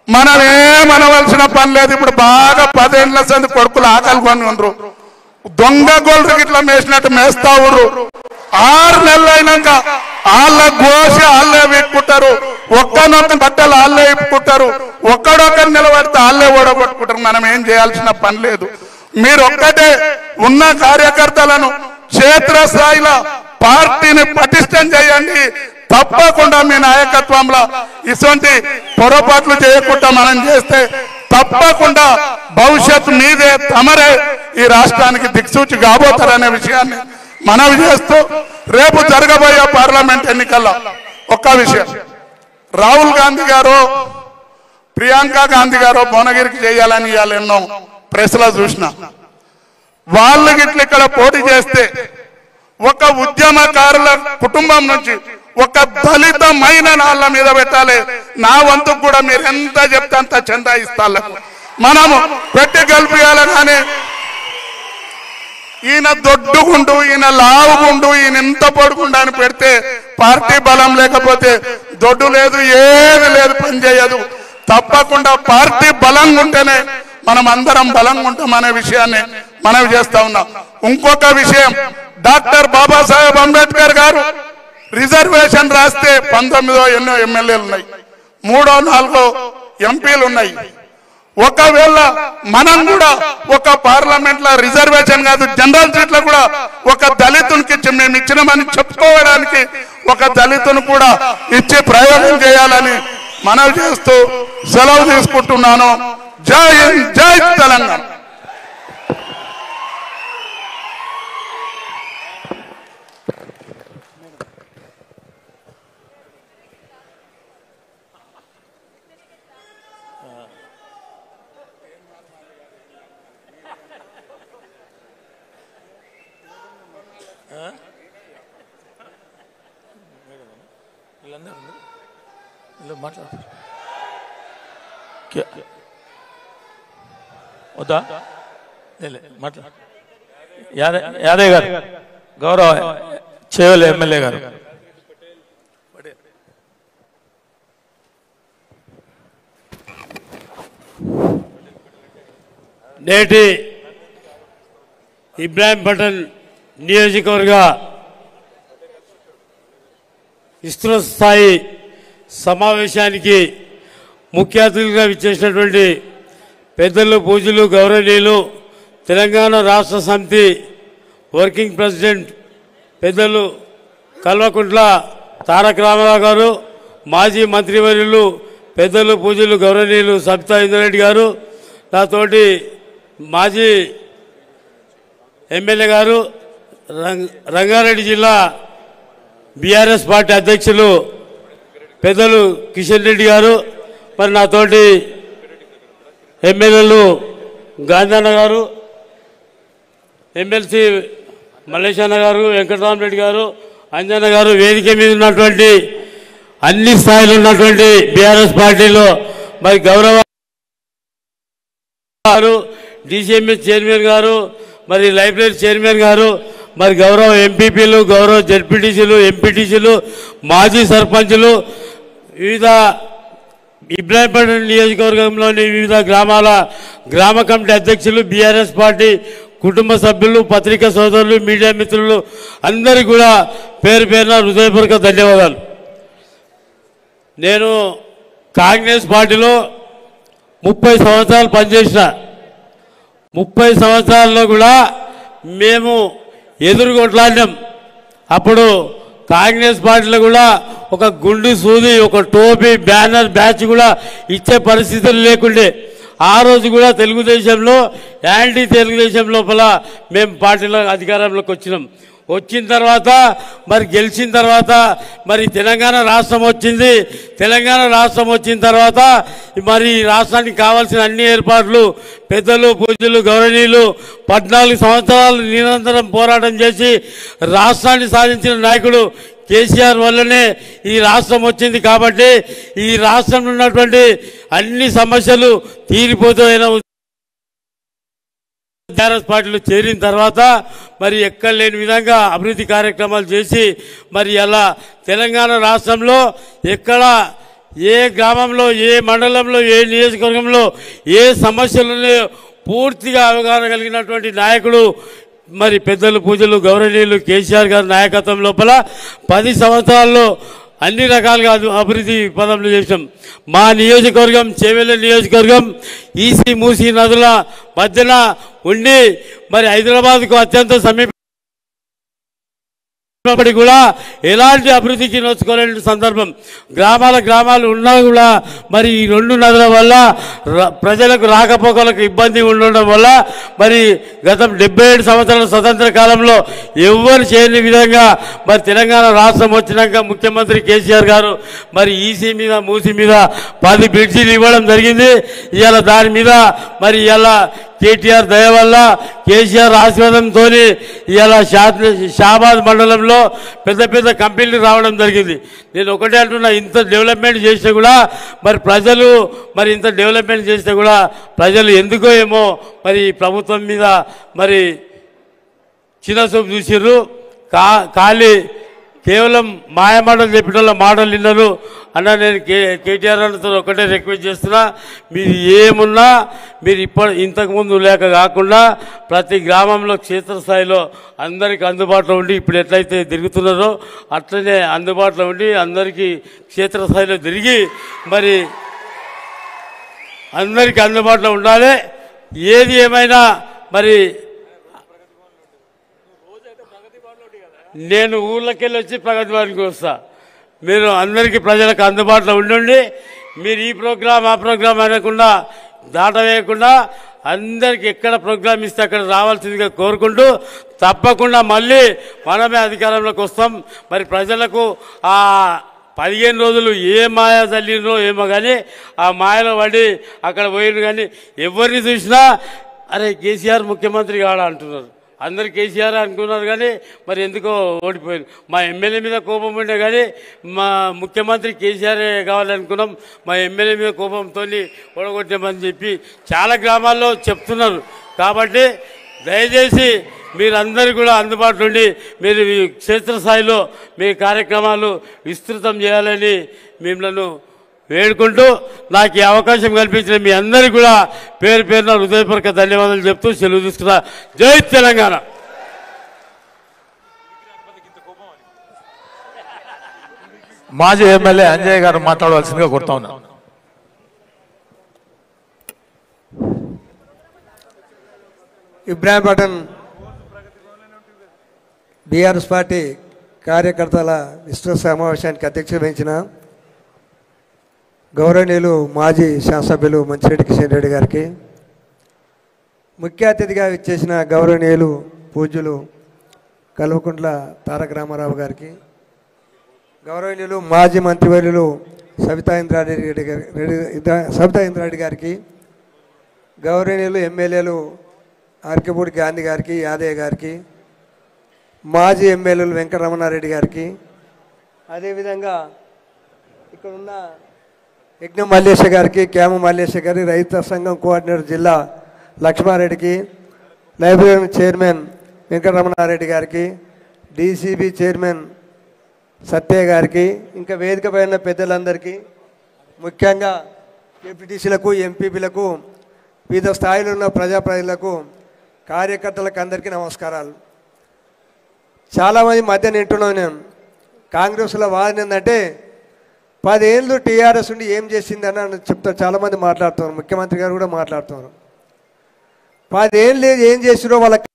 మనం ఏమనవలసిన పని లేదు. ఇప్పుడు బాగా 10 ఏళ్ళ సంది కొడుకులు ఆకలి కొని ఉండరు, దొంగ గోల్డ్ ఇట్లా మేసినట్టు మేస్తా ఊరు. 6 నెలలు అయినాక వాళ్ళ గోసి వాళ్ళే విప్పుకుంటారు, ఒక్కనొక్క బట్టలు వాళ్ళే విప్పుకుంటారు, ఒక్కడొక్కరు నిలబడితే వాళ్ళే ఓడగొట్టుకుంటారు. మనం ఏం చేయాల్సిన పని లేదు. మీరు ఒక్కటే ఉన్న కార్యకర్తలను క్షేత్రస్థాయిలో పార్టీని పటిష్టం చేయండి. తప్పకుండా మీ నాయకత్వంలో ఇటువంటి పొరపాట్లు చేయకుండా మనం చేస్తే తప్పకుండా భవిష్యత్తు మీదే తమరే ఈ రాష్ట్రానికి దిక్సూచి కాబోతారనే విషయాన్ని మనవి చేస్తూ, రేపు జరగబోయే పార్లమెంట్ ఎన్నికల్లో ఒక్క విషయం, రాహుల్ గాంధీ గారు ప్రియాంక గాంధీ గారు భువనగిరికి చేయాలని ఇవాళ ఎన్నో ప్రెస్లో చూసిన. వాళ్ళు గిట్ల ఇక్కడ పోటీ చేస్తే ఒక ఉద్యమకారుల కుటుంబం నుంచి ఒక దళిత మైననాళ్ళ మీద పెట్టాలి. నా వంతుకు కూడా మీరు ఎంత చెప్తే అంత చందా ఇస్తాను, మనము పెట్టి గెలిపియాలి. కానీ ఈయన దొడ్డుగుండు, ఈయన లావుగుండు, ఈయన ఎంత పొడుగుండు అని పెడితే పార్టీ బలం లేకపోతే దొడ్డు లేదు, ఏది లేదు, పని చేయదు. తప్పకుండా పార్టీ బలంగా ఉంటేనే మనం అందరం బలంగా ఉంటాం అనే విషయాన్ని మనవి చేస్తా ఉన్నాం. ఇంకొక విషయం, డాక్టర్ బాబాసాహెబ్ అంబేద్కర్ గారు రిజర్వేషన్ రాస్తే 19 ఎన్నో ఎమ్మెల్యేలు ఉన్నాయి, 3-4 ఎంపీలు ఉన్నాయి. ఒకవేళ మనం కూడా ఒక పార్లమెంట్ లో రిజర్వేషన్ కాదు జనరల్ సీట్లో కూడా ఒక దళితునికి ఇచ్చి మేము ఇచ్చినామని చెప్పుకోవడానికి ఒక దళితును కూడా ఇచ్చి ప్రయోగం చేయాలని మనవి చేస్తూ సెలవు తీసుకుంటున్నాను. జై హింద్, జై తెలంగాణ. వద్దా మాట్లా యాదయ్య గారు, గౌరవ చేవల ఎమ్మెల్యే గారు. నేటి ఇబ్రాహీంపట్నం నియోజకవర్గ విస్తృత స్థాయి సమావేశానికి ముఖ్య అతిథులుగా విచ్చేసినటువంటి పెద్దలు, పూజలు, గౌరవనీయులు, తెలంగాణ రాష్ట్ర సమితి వర్కింగ్ ప్రెసిడెంట్ పెద్దలు కల్వకుంట్ల తారక రామారావు గారు, మాజీ మంత్రివర్యులు పెద్దలు, పూజలు, గౌరవనీయులు సబితా ఇంద్రారెడ్డి గారు, నాతోటి మాజీ ఎమ్మెల్యే గారు, రంగారెడ్డి జిల్లా బీఆర్ఎస్ పార్టీ అధ్యక్షులు పెద్దలు కిషన్ రెడ్డి గారు, మరి నాతోటి ఎమ్మెల్యేలు గాంధన్న గారు, ఎమ్మెల్సీ మల్లేశన్న గారు, వెంకటరామరెడ్డి గారు, అంజన్న గారు, వేదిక మీద ఉన్నటువంటి అన్ని స్థాయిలో ఉన్నటువంటి బీఆర్ఎస్ పార్టీలో మరి గౌరవ గారు, డిసిఎంఎస్ చైర్మన్ గారు, మరి లైబ్రరీ చైర్మన్ గారు, మరి గౌరవ ఎంపీపీలు, గౌరవ జెడ్పీటీసీలు, ఎంపీటీసీలు, మాజీ సర్పంచులు, వివిధ ఇబ్రాహీంపట్నం నియోజకవర్గంలోని వివిధ గ్రామాల గ్రామ కమిటీ అధ్యక్షులు, బీఆర్ఎస్ పార్టీ కుటుంబ సభ్యులు, పత్రికా సోదరులు, మీడియా మిత్రులు అందరికీ కూడా పేరు పేరున హృదయపూర్వక ధన్యవాదాలు. నేను కాంగ్రెస్ పార్టీలో 30 సంవత్సరాలు పనిచేసిన. 30 సంవత్సరాల్లో కూడా మేము ఎదురుకొట్లాడినాం. అప్పుడు కాంగ్రెస్ పార్టీలో కూడా ఒక గుండు సూది, ఒక టోపీ, బ్యానర్, బ్యాచ్ కూడా ఇచ్చే పరిస్థితులు లేకుండే. ఆ రోజు కూడా తెలుగుదేశంలో యాంటీ తెలుగుదేశం లోపల మేము పార్టీలో అధికారంలోకి వచ్చిన తర్వాత మరి గెలిచిన తర్వాత మరి తెలంగాణ రాష్ట్రం వచ్చింది. తెలంగాణ రాష్ట్రం వచ్చిన తర్వాత మరి రాష్ట్రానికి కావాల్సిన అన్ని ఏర్పాట్లు పెద్దలు, పూజలు, గౌరవనీయులు 14 సంవత్సరాలు నిరంతరం పోరాటం చేసి రాష్ట్రాన్ని సాధించిన నాయకుడు కేసీఆర్ వల్లనే ఈ రాష్ట్రం వచ్చింది. కాబట్టి ఈ రాష్ట్రంలో ఉన్నటువంటి అన్ని సమస్యలు తీరిపోతాయన్న టీఆర్ఎస్ పార్టీలో చేరిన తర్వాత మరి ఎక్కడ లేని విధంగా అభివృద్ధి కార్యక్రమాలు చేసి మరి అలా తెలంగాణ రాష్ట్రంలో ఎక్కడ ఏ గ్రామంలో, ఏ మండలంలో, ఏ నియోజకవర్గంలో ఏ సమస్యలు ఉన్నాయో పూర్తిగా అవగాహన కలిగినటువంటి నాయకుడు మరి పెద్దలు, పూజలు, గౌరవనీయులు కేసీఆర్ గారి నాయకత్వం లోపల 10 సంవత్సరాల్లో అన్ని రకాలుగా అభివృద్ధి పదంలో చేసాం. మా నియోజకవర్గం చేవెళ్ళ నియోజకవర్గం ఈసీ, మూసీ నదుల మధ్యన ఉండి మరి హైదరాబాద్కు అత్యంత సమీప కూడా ఎలాంటి అభివృద్ధికి నోచుకోలేని సందర్భం. గ్రామాలు ఉన్నా కూడా మరి ఈ 2 నదుల వల్ల ప్రజలకు రాకపోకలకు ఇబ్బంది ఉండడం వల్ల మరి గత 77 సంవత్సరాల స్వతంత్ర కాలంలో ఎవ్వరు చేయని విధంగా మరి తెలంగాణ రాష్ట్రం వచ్చినాక ముఖ్యమంత్రి కేసీఆర్ గారు మరి ఈసీ మీద, మూసీ మీద 10 బ్రిడ్జీలు ఇవ్వడం జరిగింది. ఇవాళ దాని మీద మరి ఇవాళ కేటీఆర్ దయ వల్ల, కేసీఆర్ ఆశీర్వాదంతో ఇవాళ షాబాద్ మండలంలో పెద్ద కంపెనీలు రావడం జరిగింది. నేను ఒకటే అంటున్నా, ఇంత డెవలప్మెంట్ చేస్తే కూడా మరి ప్రజలు మరి ఇంత డెవలప్మెంట్ చేస్తే కూడా ప్రజలు ఎందుకో ఏమో మరి ప్రభుత్వం మీద మరి చిన్నచూపు చూసిర్రు. ఖాళీ కేవలం మాయమాటలు చెప్పిన మాటలు విన్నారు అన్న. నేను కేటీఆర్ అన్నతో ఒకటే రిక్వెస్ట్ చేస్తున్నా, మీరు ఏమున్నా మీరు ఇంతకుముందు లేక కాకుండా ప్రతి గ్రామంలో క్షేత్రస్థాయిలో అందరికీ అందుబాటులో ఉండి ఇప్పుడు ఎట్లయితే తిరుగుతున్నారో అట్లనే అందుబాటులో ఉండి అందరికీ క్షేత్రస్థాయిలో తిరిగి మరి అందరికీ అందుబాటులో ఉండాలి. ఏది ఏమైనా మరి నేను ఊళ్ళకెళ్ళి వచ్చి ప్రగతి భవన్కి వస్తా. మీరు అందరికీ ప్రజలకు అందుబాటులో ఉండండి. మీరు ఈ ప్రోగ్రాం ఆ ప్రోగ్రాం అనకుండా దాటవేయకుండా అందరికి ఎక్కడ ప్రోగ్రామ్ ఇస్తే అక్కడ రావాల్సిందిగా కోరుకుంటూ తప్పకుండా మళ్ళీ మనమే అధికారంలోకి వస్తాం. మరి ప్రజలకు ఆ 15 రోజులు ఏ మాయ తల్లినో ఏమో కానీ ఆ మాయలో పడి అక్కడ పోయిన కానీ ఎవరిని చూసినా అరే కేసీఆర్ ముఖ్యమంత్రి కాడా అంటున్నారు. అందరు కేసీఆర్ అనుకున్నారు కానీ మరి ఎందుకో ఓడిపోయారు. మా ఎమ్మెల్యే మీద కోపం ఉండే కానీ మా ముఖ్యమంత్రి కేసీఆర్ కావాలనుకున్నాం. మా ఎమ్మెల్యే మీద కోపంతో ఓడగొట్టామని చెప్పి చాలా గ్రామాల్లో చెప్తున్నారు. కాబట్టి దయచేసి మీరందరూ కూడా అందుబాటులో ఉండి మీరు క్షేత్రస్థాయిలో మీ కార్యక్రమాలు విస్తృతం చేయాలని మిమ్మల్ని వేడుకుంటూ నాకు ఈ అవకాశం కల్పించిన మీ అందరికీ కూడా పేరు పేరున హృదయపూర్వక ధన్యవాదాలు చెప్తూ సెలవు తీసుకున్నా. జై తెలంగాణ. మాజీ ఎమ్మెల్యే అంజయ్ గారు మాట్లాడవలసిందిగా కోరుతా ఉన్నాను. ఇబ్రాహీంపట్నం బీఆర్ఎస్ పార్టీ కార్యకర్తల విస్తృత సమావేశానికి అధ్యక్షత వహించిన గౌరవనీయులు మాజీ శాసనసభ్యులు మంచిరెడ్డి కిషన్ రెడ్డి గారికి, ముఖ్య అతిథిగా ఇచ్చేసిన గౌరవనీయులు పూజ్యులు కల్వకుంట్ల తారక రామారావు గారికి, గౌరవనీయులు మాజీ మంత్రివర్యులు సబితా ఇంద్రారెడ్డి గారికి, గౌరవనీయులు ఎమ్మెల్యేలు ఆర్కేపూడి గాంధీ గారికి, యాదయ్య గారికి, మాజీ ఎమ్మెల్యేలు వెంకటరమణారెడ్డి గారికి, అదేవిధంగా ఇక్కడున్న యజ్ఞ మల్లేశ గారికి, క్యామ మల్లేశ గారి, రైతు సంఘం కోఆర్డినేటర్ జిల్లా లక్ష్మారెడ్డికి, లైబ్రరీ చైర్మన్ వెంకటరమణారెడ్డి గారికి, డీసీబీ చైర్మన్ సత్య గారికి, ఇంకా వేదిక పైన పెద్దలందరికీ, ముఖ్యంగా ఎంపీటీసీలకు, ఎంపీపీలకు, వివిధ స్థాయిలో ఉన్న ప్రజాప్రతినిధులకు, కార్యకర్తలకు అందరికీ నమస్కారాలు. చాలామంది మధ్య నింటున్నాను నేను. కాంగ్రెస్లో వాదన ఏంటంటే 10 ఏళ్ళు టీఆర్ఎస్ ఉండి ఏం చేసిందని చెప్తారు. చాలామంది మాట్లాడుతున్నారు, ముఖ్యమంత్రి గారు కూడా మాట్లాడుతున్నారు. 10 ఏళ్ళు ఏం చేసిరో వాళ్ళకి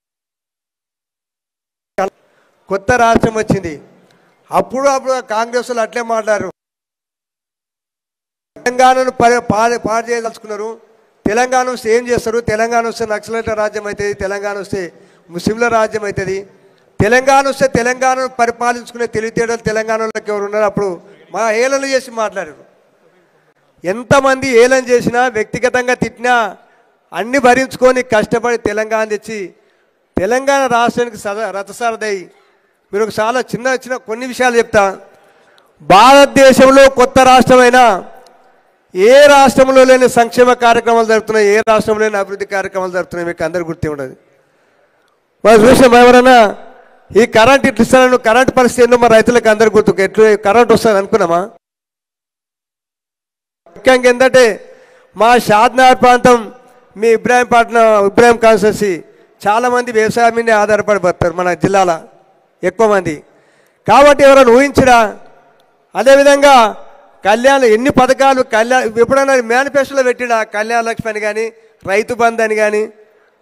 కొత్త రాష్ట్రం వచ్చింది. అప్పుడు కాంగ్రెస్లో అట్లే మాట్లాడారు. తెలంగాణను పాడు చేయదలుచుకున్నారు. తెలంగాణ వస్తే ఏం చేస్తారు, తెలంగాణ వస్తే నక్సలైట్ల రాజ్యం అవుతుంది, తెలంగాణ వస్తే ముస్లింల రాజ్యం అవుతుంది, తెలంగాణ వస్తే తెలంగాణను పరిపాలించుకునే తెలివితేటలు తెలంగాణలోకి ఎవరు ఉన్నారు. అప్పుడు మా ఏలన చేసి మాట్లాడారు. ఎంతమంది ఏలన చేసినా, వ్యక్తిగతంగా తిట్టినా అన్ని భరించుకొని కష్టపడి తెలంగాణ తెచ్చి తెలంగాణ రాష్ట్రానికి రథసారథై మీరు ఒక చాలా చిన్న కొన్ని విషయాలు చెప్తా. భారతదేశంలో కొత్త రాష్ట్రమైనా ఏ రాష్ట్రంలో లేని సంక్షేమ కార్యక్రమాలు జరుగుతున్నాయి, ఏ రాష్ట్రంలో లేని అభివృద్ధి కార్యక్రమాలు జరుగుతున్నాయి మీకు అందరు గుర్తు ఉండదు. మనం చూసినాం ఎవరైనా ఈ కరెంట్ ఇట్లా ఇస్తాను, కరెంట్ పరిస్థితి ఏంటో మా రైతులకు అందరు గుర్తు, ఎట్లు కరెంట్ వస్తుంది అనుకున్నామా? ముఖ్యంగా ఏంటంటే మా షాద్నగర్ ప్రాంతం, మీ ఇబ్రాహీం కాన్స్టిట్యున్సీ చాలామంది వ్యవసాయం మీద ఆధారపడి బతారు మన జిల్లాలో ఎక్కువ మంది. కాబట్టి ఎవరైనా ఊహించడా? అదేవిధంగా ఎన్ని పథకాలు ఎప్పుడైనా మేనిఫెస్టోలో పెట్టినా కళ్యాణ లక్ష్మి అని కానీ, రైతు బంధు అని కానీ,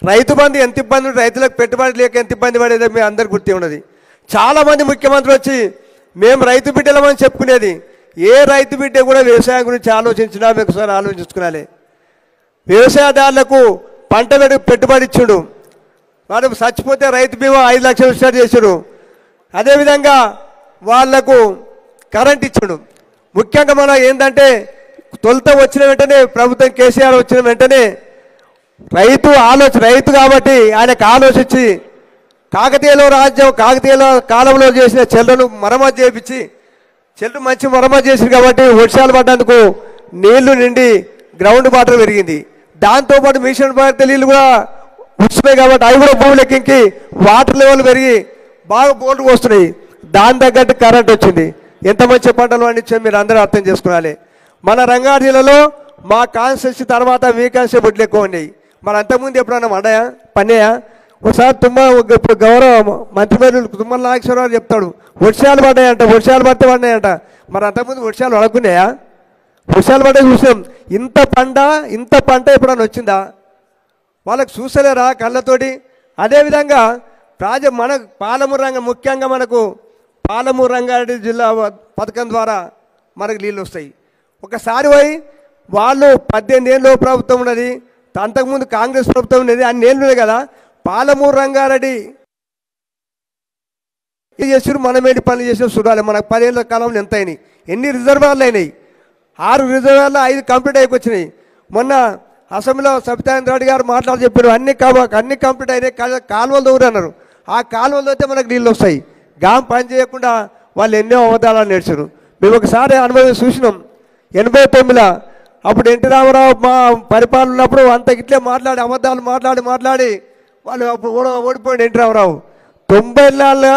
రైతు బంధు ఎంత ఇబ్బంది, రైతులకు పెట్టుబడి లేక ఎంత ఇబ్బంది పడేదో మీ అందరు గుర్తు ఉన్నది. చాలామంది ముఖ్యమంత్రులు వచ్చి మేము రైతు బిడ్డలమని చెప్పుకునేది. ఏ రైతు బిడ్డ కూడా వ్యవసాయం గురించి ఆలోచించినా మీకు ఒకసారి ఆలోచించుకునాలి. వ్యవసాయదారులకు పంట పెట్టుబడి ఇచ్చుడు, వాడు చచ్చిపోతే రైతు బీమా 5 లక్షలు స్టార్ట్ చేసాడు. అదేవిధంగా వాళ్లకు కరెంట్ ఇచ్చాడు. ముఖ్యంగా మనం ఏంటంటే తొలుత వచ్చిన వెంటనే ప్రభుత్వం కేసీఆర్ వచ్చిన వెంటనే రైతు కాబట్టి ఆయనకు ఆలోచించి కాకతీయుల కాలంలో చేసిన చెల్లను మరమ్మతు చేయించి చెల్లు మంచి మరమ్మతు చేసింది కాబట్టి వర్షాలు పడ్డందుకు నీళ్లు నిండి గ్రౌండ్ వాటర్ పెరిగింది. దాంతోపాటు మిషన్ భారత నీళ్ళు కూడా వస్తున్నాయి కాబట్టి అవి కూడా భూములు ఎక్కి వాటర్ లెవెల్ పెరిగి బాగా బోర్డుకు వస్తున్నాయి. దాని తగ్గట్టు కరెంట్ వచ్చింది. ఎంత మంచి పంటలు పండించాం మీరు అందరూ అర్థం చేసుకోవాలి. మన రంగారెడ్డి జిల్లాలో మా కాన్స్టిట్యూన్సీ తర్వాత మీ కాన్స్టిట్యూన్సీ బొడ్లు ఎక్కువ ఉన్నాయి. మరి అంతకుముందు ఎప్పుడన్నా పన్నాయా? ఒకసారి ఇప్పుడు గౌరవ మంత్రివర్యులు తుమ్మల నాగేశ్వరరావు చెప్తాడు వర్షాలు పడ్డాయంట, వర్షాలు పడితే పడినాయంట. మరి అంతకుముందు వర్షాలు పడకున్నాయా? వర్షాలు పడ్డాయి చూసాం. ఇంత పంట ఎప్పుడన్నా వచ్చిందా? వాళ్ళకు చూసలేరా కళ్ళతోటి? అదేవిధంగా మన పాలమూరు రంగం, ముఖ్యంగా మనకు పాలమూరు రంగారెడ్డి జిల్లా పథకం ద్వారా మనకు నీళ్ళు వస్తాయి. ఒకసారి పోయి వాళ్ళు 18 ఏళ్ళు ప్రభుత్వం ఉన్నది, అంతకుముందు కాంగ్రెస్ ప్రభుత్వం ఉన్నది, అన్ని ఏళ్ళు ఉన్నాయి కదా. పాలమూరు రంగారెడ్డి ఇది చేసారు, మనమేంటి పనులు చేసారు చూడాలి. మనకు 10 ఏళ్ళ కాలంలో ఎంత అయినాయి, ఎన్ని రిజర్వాయర్లు అయినాయి. 6 రిజర్వాయర్లు 5 కంప్లీట్ అయిపోయినాయి. మొన్న అసెంబ్లీలో సబితానంద రెడ్డి గారు మాట్లాడి చెప్పారు, అన్ని కంప్లీట్ అయినాయి, కాలువలు దూరు అన్నారు. ఆ కాలువలు అయితే మనకు నీళ్ళు వస్తాయి. పని చేయకుండా వాళ్ళు ఎన్నో అవతారాలు నేర్చారు. మేము ఒకసారి అనుభవం చూసినాం 89లో. అప్పుడు ఎన్టీ రామారావు మా పరిపాలన ఉన్నప్పుడు అంత ఇట్లే మాట్లాడి అబద్ధాలు మాట్లాడి వాళ్ళు అప్పుడు ఓడిపోయింది ఎన్టీ రామారావు. 90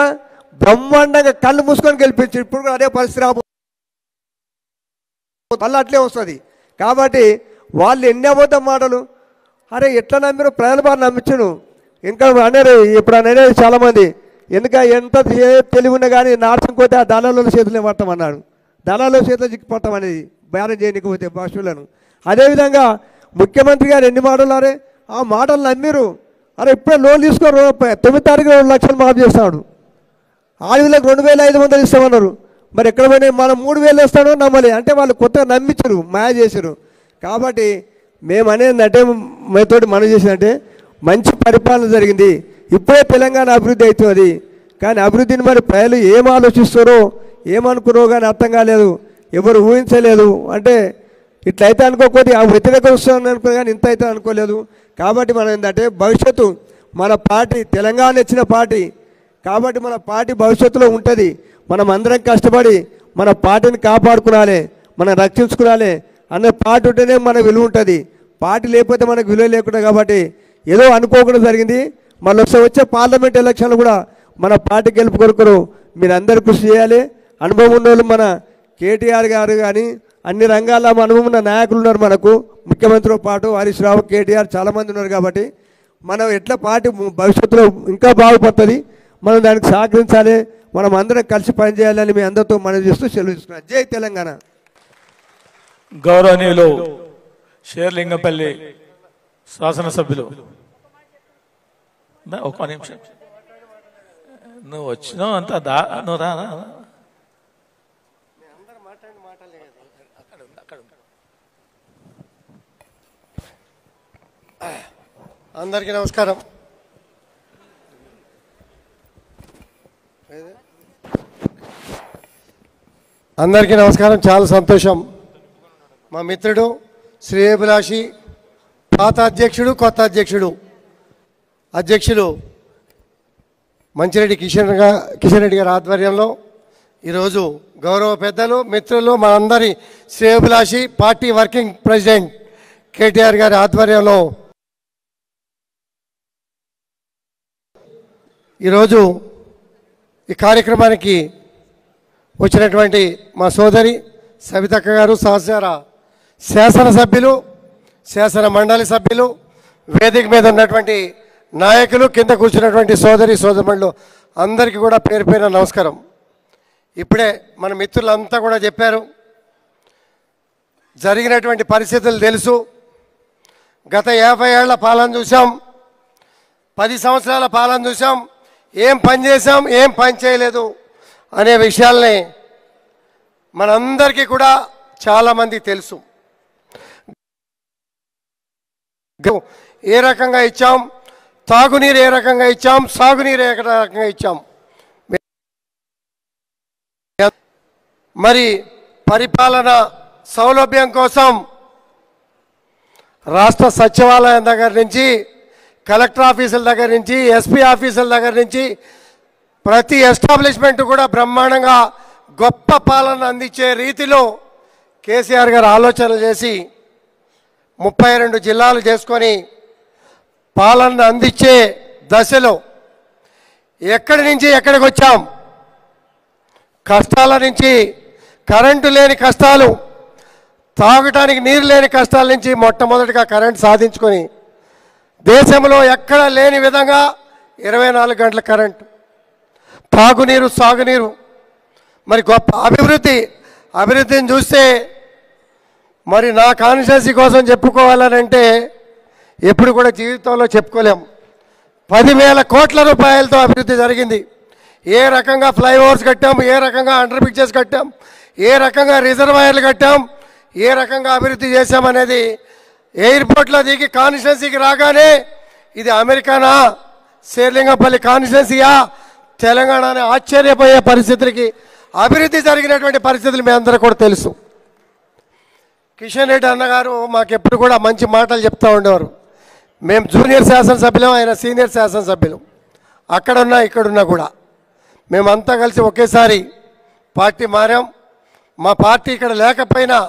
బ్రహ్మాండంగా కళ్ళు మూసుకొని గెలిపించారు. ఇప్పుడు కూడా అదే పరిస్థితి మళ్ళీ అట్లే వస్తుంది. కాబట్టి వాళ్ళు ఎన్ని అబద్ధం మాటలు, అరే ఎట్లా నమ్మిరు, ప్రజల బాగా నమ్మించను. ఇంకా అనేది ఇప్పుడు అనేది చాలామంది ఎందుక ఎంత తెలివి ఉన్నా కానీ నార్సింగ్పోతే ఆ దళాల చేతులే పట్టమన్నాడు. దళాల చేతులు చిక్కి పట్టమనేది బేరం చేయకపోతే భాషలను. అదేవిధంగా ముఖ్యమంత్రి గారు ఎన్ని మాటలు, అరే ఆ మాటలు నమ్మిరు. అరే ఇప్పుడే లోన్ తీసుకోరు, 9 తారీఖు 2 లక్షలు మాఫ్ చేస్తాడు. ఆడవిలకు 2500 ఇస్తామన్నారు. మరి ఎక్కడ పోయినా మనం 3000 ఇస్తాడో నమ్మలే. అంటే వాళ్ళు కొత్తగా నమ్మించరు, మాయ చేశారు. కాబట్టి మేము అనేది అంటే మీతోటి మనం చేసినట్టే మంచి పరిపాలన జరిగింది. ఇప్పుడే తెలంగాణ అభివృద్ధి అవుతుంది. కానీ అభివృద్ధిని మరి ప్రజలు ఏం ఆలోచిస్తారో ఏమనుకున్నారో కానీ అర్థం కాలేదు, ఎవరు ఊహించలేదు. అంటే ఇట్లయితే అనుకోకపోతే ఆ వ్యతిరేకం వస్తుంది అనుకో, కానీ ఇంత అయితే అనుకోలేదు. కాబట్టి మనం ఏంటంటే భవిష్యత్తు మన పార్టీ తెలంగాణ ఇచ్చిన పార్టీ కాబట్టి మన పార్టీ భవిష్యత్తులో ఉంటుంది. మనం అందరం కష్టపడి మన పార్టీని కాపాడుకోవాలి, మనం రక్షించుకోవాలి అనే పార్టీ ఉంటేనే మన విలువ ఉంటుంది. పార్టీ లేకపోతే మనకు విలువ లేకుండా కాబట్టి ఏదో అనుకోకుండా జరిగింది. మళ్ళీ వచ్చే పార్లమెంట్ ఎలక్షన్లు కూడా మన పార్టీ గెలుపు కొరకు మీరందరూ కృషి చేయాలి. అనుభవం ఉన్న వాళ్ళు మన కేటీఆర్ గారు కానీ అన్ని రంగాల్లో అనుభవం ఉన్న నాయకులు ఉన్నారు మనకు. ముఖ్యమంత్రితో పాటు హరీష్ రావు, కేటీఆర్ చాలామంది ఉన్నారు. కాబట్టి మనం ఎట్లా పార్టీ భవిష్యత్తులో ఇంకా బాగుపడుతుంది, మనం దానికి సహకరించాలి, మనం అందరం కలిసి పనిచేయాలని మీ అందరితో మనం చేస్తూ సెలవు తీసుకున్నాం. జై తెలంగాణ. గౌరవనీయులు షేర్లింగంపల్లి శాసనసభ్యులు, ఒక్క నిమిషం, నువ్వు వచ్చినావు అంత నువ్వు రా. అందరికీ నమస్కారం. అందరికీ నమస్కారం. చాలా సంతోషం. మా మిత్రుడు శ్రేయభిలాషి, పాత అధ్యక్షుడు, కొత్త అధ్యక్షులు మంచిరెడ్డి కిషన్ రెడ్డి గారి ఆధ్వర్యంలో ఈరోజు గౌరవ పెద్దలు, మిత్రులు, మనందరి శ్రేయభిలాషి పార్టీ వర్కింగ్ ప్రెసిడెంట్ కేటీఆర్ గారి ఆధ్వర్యంలో ఈరోజు ఈ కార్యక్రమానికి వచ్చినటువంటి మా సోదరి సవితక్క గారు, సహచర శాసనసభ్యులు, శాసన మండలి సభ్యులు, వేదిక మీద ఉన్నటువంటి నాయకులు, కింద కూర్చున్నటువంటి సోదరులు అందరికీ కూడా పేరు పేరున నమస్కారం. ఇప్పుడే మన మిత్రులంతా కూడా చెప్పారు, జరిగినటువంటి పరిస్థితులు తెలుసు. గత 50 ఏళ్ల పాలన చూసాం, 10 సంవత్సరాల పాలన చూసాం. ఏం పని చేసాం, ఏం పని చేయలేదు అనే విషయాల్ని మనందరికీ కూడా చాలామంది తెలుసు. ఏ రకంగా ఇచ్చాం, తాగునీరు ఏ రకంగా ఇచ్చాం, సాగునీరు ఏ రకంగా ఇచ్చాం. మరి పరిపాలన సౌలభ్యం కోసం రాష్ట్ర సచివాలయం దగ్గర నుంచి, కలెక్టర్ ఆఫీసుల దగ్గర నుంచి, ఎస్పీ ఆఫీసుల దగ్గర నుంచి ప్రతి ఎస్టాబ్లిష్మెంట్ కూడా బ్రహ్మాండంగా గొప్ప పాలన అందించే రీతిలో కేసీఆర్ గారు ఆలోచనలు చేసి 32 జిల్లాలు చేసుకొని పాలన అందించే దశలో ఎక్కడి నుంచి ఎక్కడికి వచ్చాం. కష్టాల నుంచి, కరెంటు లేని కష్టాలు, తాగటానికి నీరు లేని కష్టాల నుంచి మొట్టమొదటిగా కరెంటు సాధించుకొని దేశంలో ఎక్కడ లేని విధంగా 24 గంటల కరెంటు, తాగునీరు, సాగునీరు, మరి గొప్ప అభివృద్ధిని చూస్తే మరి నా కాన్స్టిట్యున్సీ కోసం చెప్పుకోవాలనంటే ఎప్పుడు కూడా జీవితంలో చెప్పుకోలేం. 10,000 కోట్ల రూపాయలతో అభివృద్ధి జరిగింది. ఏ రకంగా ఫ్లైఓవర్స్ కట్టాం, ఏ రకంగా అండర్ బ్రిడ్జెస్ కట్టాం, ఏ రకంగా రిజర్వాయర్లు కట్టాం, ఏ రకంగా అభివృద్ధి చేశామనేది ఎయిర్పోర్ట్లో దిగి కాన్స్టిట్యున్సీకి రాగానే ఇది అమెరికానా, శేర్లింగంపల్లి కాన్స్టిట్యున్సీయా, తెలంగాణ అని ఆశ్చర్యపోయే పరిస్థితులకి అభివృద్ధి జరిగినటువంటి పరిస్థితులు మీ అందరూ కూడా తెలుసు. కిషన్ రెడ్డి అన్నగారు మాకెప్పుడు కూడా మంచి మాటలు చెప్తూ ఉండేవారు. మేము జూనియర్ శాసనసభ్యులం, ఆయన సీనియర్ శాసనసభ్యులు. అక్కడున్నా ఇక్కడున్నా కూడా మేమంతా కలిసి ఒకేసారి పార్టీ మారాం. మా పార్టీ ఇక్కడ లేకపోయినా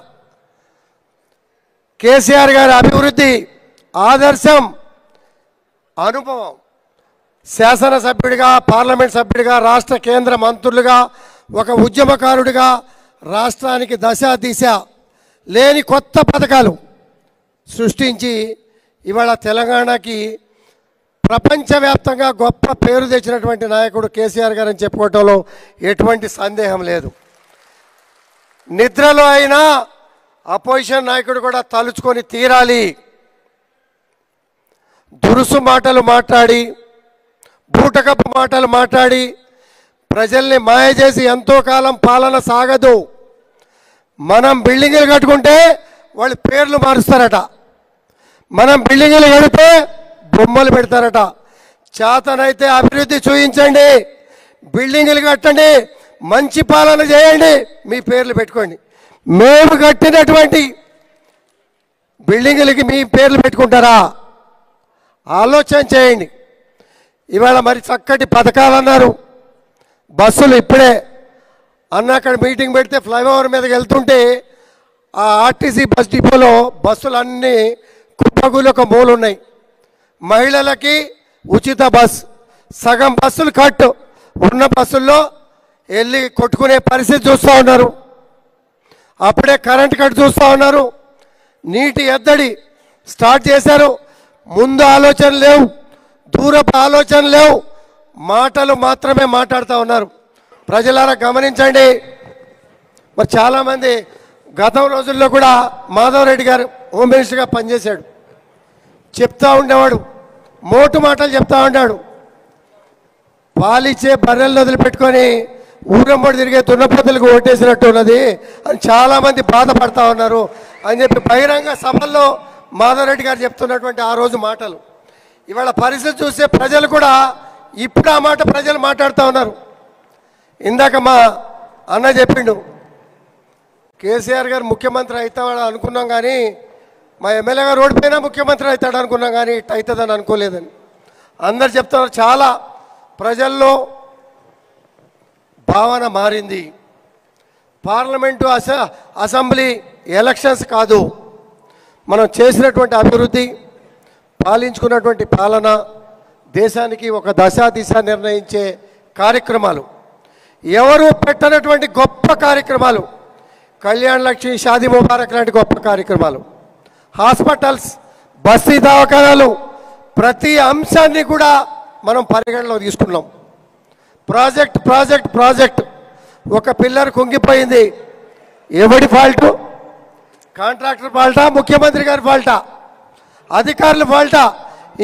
కేసీఆర్ గారి అభివృద్ధి, ఆదర్శం, అనుభవం, శాసనసభ్యుడిగా, పార్లమెంట్ సభ్యుడిగా, రాష్ట్ర కేంద్ర మంత్రులుగా, ఒక ఉద్యమకారుడిగా రాష్ట్రానికి దశ దిశ లేని కొత్త పథకాలు సృష్టించి ఇవాళ తెలంగాణకి ప్రపంచవ్యాప్తంగా గొప్ప పేరు తెచ్చినటువంటి నాయకుడు కేసీఆర్ గారు అని చెప్పుకోవటంలో ఎటువంటి సందేహం లేదు. నిద్రలో అయినా అపోజిషన్ నాయకుడు కూడా తలుచుకొని తీరాలి. దురుసు మాటలు మాట్లాడి, బూటకపు మాటలు మాట్లాడి ప్రజల్ని మాయ చేసి ఎంతో కాలం పాలన సాగదు. మనం బిల్డింగులు కట్టుకుంటే వాళ్ళు పేర్లు మారుస్తారట, మనం బిల్డింగులు కడితే బొమ్మలు పెడతారట. చేతనైతే అభివృద్ధి చూపించండి, బిల్డింగులు కట్టండి, మంచి పాలన చేయండి, మీ పేర్లు పెట్టుకోండి. మేము కట్టినటువంటి బిల్డింగులకి మీ పేర్లు పెట్టుకుంటారా? ఆలోచన చేయండి. ఇవాళ మరి చక్కటి పథకాలు అన్నారు. బస్సులు ఇప్పుడే అన్న అక్కడ మీటింగ్ పెడితే ఫ్లైఓవర్ మీదకి వెళ్తుంటే ఆ ఆర్టీసీ బస్ డిపోలో బస్సులన్నీ కుప్పగులు ఒక మూలు ఉన్నాయి. మహిళలకి ఉచిత బస్, సగం బస్సులు కట్, ఉన్న బస్సుల్లో వెళ్ళి కొట్టుకునే పరిస్థితి చూస్తూ ఉన్నారు. అప్పుడే కరెంట్ కట్ చూస్తూ ఉన్నారు. నీటి ఎద్దడి స్టార్ట్ చేశారు. ముందు ఆలోచన లేవు, దూరపు ఆలోచన లేవు, మాటలు మాత్రమే మాట్లాడుతూ ఉన్నారు. ప్రజలారా గమనించండి. మరి చాలామంది గతం రోజుల్లో కూడా మాధవరెడ్డి గారు హోమ్ మినిస్టర్గా పనిచేశాడు. చెప్తా ఉండేవాడు, మోటు మాటలు చెప్తా ఉన్నాడు. పాలిచ్చే బర్రెలను వదిలిపెట్టుకొని ఊరంబడి తిరిగే దున్నపోతులకు ఓటేసినట్టు ఉన్నది అని చాలామంది బాధపడతా ఉన్నారు అని చెప్పి బహిరంగ సభల్లో మాధవరెడ్డి గారు చెప్తున్నటువంటి ఆ రోజు మాటలు ఇవాళ పరిస్థితి చూస్తే ప్రజలు కూడా ఇప్పుడు ఆ మాట ప్రజలు మాట్లాడుతూ ఉన్నారు. ఇందాక మా అన్న చెప్పిండు, కేసీఆర్ గారు ముఖ్యమంత్రి అవుతాడు అనుకున్నాం కానీ, మా ఎమ్మెల్యే గారు ఓడిపోయినా ముఖ్యమంత్రి అవుతాడు అనుకున్నాం కానీ ఇట్ అవుతుందని అనుకోలేదని అందరు చెప్తున్నారు. చాలా ప్రజల్లో భావన మారింది. పార్లమెంటు అసెంబ్లీ ఎలక్షన్స్ కాదు, మనం చేసినటువంటి అభివృద్ధి, పాలించుకున్నటువంటి పాలన, దేశానికి ఒక దశా దిశ నిర్ణయించే కార్యక్రమాలు, ఎవరు పెట్టనటువంటి గొప్ప కార్యక్రమాలు, కళ్యాణ్ లక్ష్మి, షాదీ ముబారక్ లాంటి గొప్ప కార్యక్రమాలు, హాస్పిటల్స్, బస్తీ దవాఖానాలు, ప్రతి అంశాన్ని కూడా మనం పరిగణలో తీసుకున్నాం. ప్రాజెక్ట్ ఒక పిల్లర్ కుంగిపోయింది. ఎవడి ఫాల్టు? కాంట్రాక్టర్ ఫాల్టా, ముఖ్యమంత్రి గారి ఫాల్టా, అధికారుల ఫాల్టా,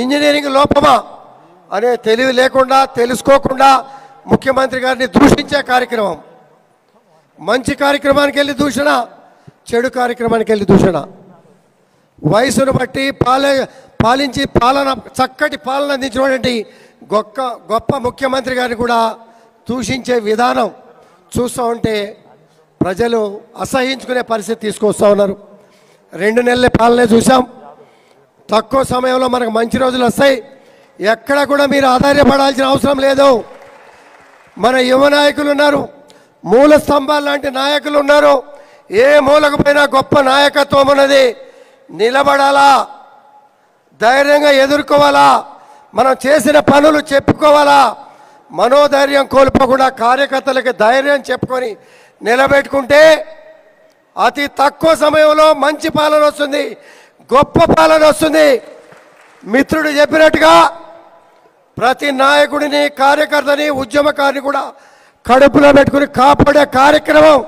ఇంజనీరింగ్ లోపమా అనే తెలివి లేకుండా, తెలుసుకోకుండా ముఖ్యమంత్రి గారిని దూషించే కార్యక్రమం. మంచి కార్యక్రమానికి వెళ్ళి దూషణ, చెడు కార్యక్రమానికి వెళ్ళి దూషణ. వయసును బట్టి పాలించి చక్కటి పాలన అందించినటువంటి గొప్ప ముఖ్యమంత్రి గారిని కూడా దూషించే విధానం చూస్తూ ఉంటే ప్రజలు అసహించుకునే పరిస్థితి తీసుకొస్తూ ఉన్నారు. 2 నెలల పాలనే చూసాం. తక్కువ సమయంలో మనకు మంచి రోజులు వస్తాయి. ఎక్కడ కూడా మీరు ఆధారపడాల్సిన అవసరం లేదు. మన యువ నాయకులు ఉన్నారు, మూల స్తంభాలు లాంటి నాయకులు ఉన్నారు. ఏ మూలకు పోయినా గొప్ప నాయకత్వం ఉన్నది. నిలబడాలా, ధైర్యంగా ఎదుర్కోవాలా, మనం చేసిన పనులు చెప్పుకోవాలా, మనోధైర్యం కోల్పోకుండా కార్యకర్తలకి ధైర్యం చెప్పుకొని నిలబెట్టుకుంటే అతి తక్కువ సమయంలో మంచి పాలన వస్తుంది, గొప్ప పాలన వస్తుంది. మిత్రుడు చెప్పినట్టుగా ప్రతి నాయకుడిని, కార్యకర్తని, ఉద్యమకారిని కూడా కడుపులో పెట్టుకుని కాపాడే కార్యక్రమం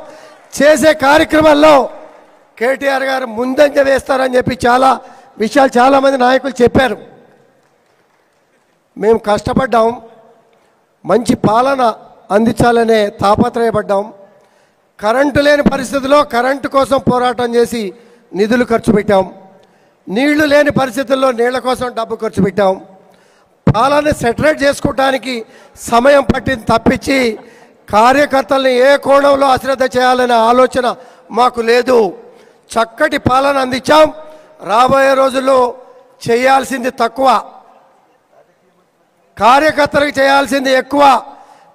చేసే కార్యక్రమాల్లో కేటీఆర్ గారు ముందంజ వేస్తారని చెప్పి చాలా విషయాలు చాలామంది నాయకులు చెప్పారు. మేము కష్టపడ్డాం, మంచి పాలన అందించాలనే తాపత్రయపడ్డాం. కరెంటు లేని పరిస్థితుల్లో కరెంటు కోసం పోరాటం చేసి నిధులు ఖర్చు పెట్టాం. నీళ్లు లేని పరిస్థితుల్లో నీళ్ల కోసం డబ్బు ఖర్చు పెట్టాం. పాలన సెటరేట్ చేసుకోవడానికి సమయం పట్టింది తప్పించి కార్యకర్తల్ని ఏ కోణంలో అశ్రద్ధ చేయాలనే ఆలోచన మాకు లేదు. చక్కటి పాలన అందించాం. రాబోయే రోజుల్లో చేయాల్సింది తక్కువ, కార్యకర్తలకు చేయాల్సింది ఎక్కువ.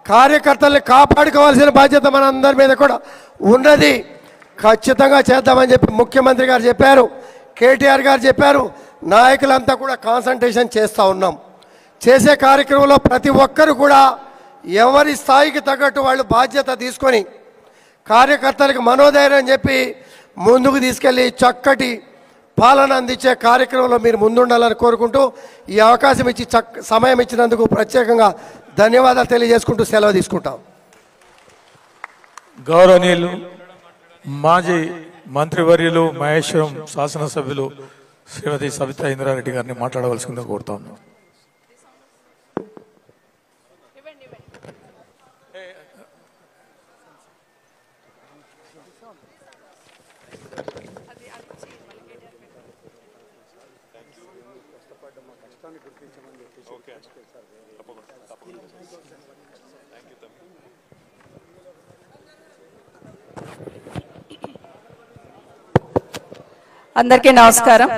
కార్యకర్తల్ని కాపాడుకోవాల్సిన బాధ్యత మనందరి మీద కూడా ఉన్నది. ఖచ్చితంగా చేద్దామని చెప్పి ముఖ్యమంత్రి గారు చెప్పారు, కేటీఆర్ గారు చెప్పారు. నాయకులంతా కూడా కాన్సంట్రేషన్ చేస్తూ ఉన్నాం. చేసే కార్యక్రమంలో ప్రతి ఒక్కరు కూడా ఎవరి స్థాయికి తగ్గట్టు వాళ్ళు బాధ్యత తీసుకొని కార్యకర్తలకు మనోధైర్యం చెప్పి ముందుకు తీసుకెళ్ళి చక్కటి పాలన అందించే కార్యక్రమంలో మీరు ముందుండాలని కోరుకుంటూ ఈ అవకాశం ఇచ్చి సమయం ఇచ్చినందుకు ప్రత్యేకంగా ధన్యవాదాలు తెలియజేసుకుంటూ సెలవు తీసుకుంటాం. గౌరవనీయులు మాజీ మంత్రివర్యులు మహేశ్వరం శాసనసభ్యులు శ్రీమతి సవితా ఇంద్రారెడ్డి గారిని మాట్లాడవలసిందిగా కోరుతా ఉన్నాం. అందరికీ నమస్కారం.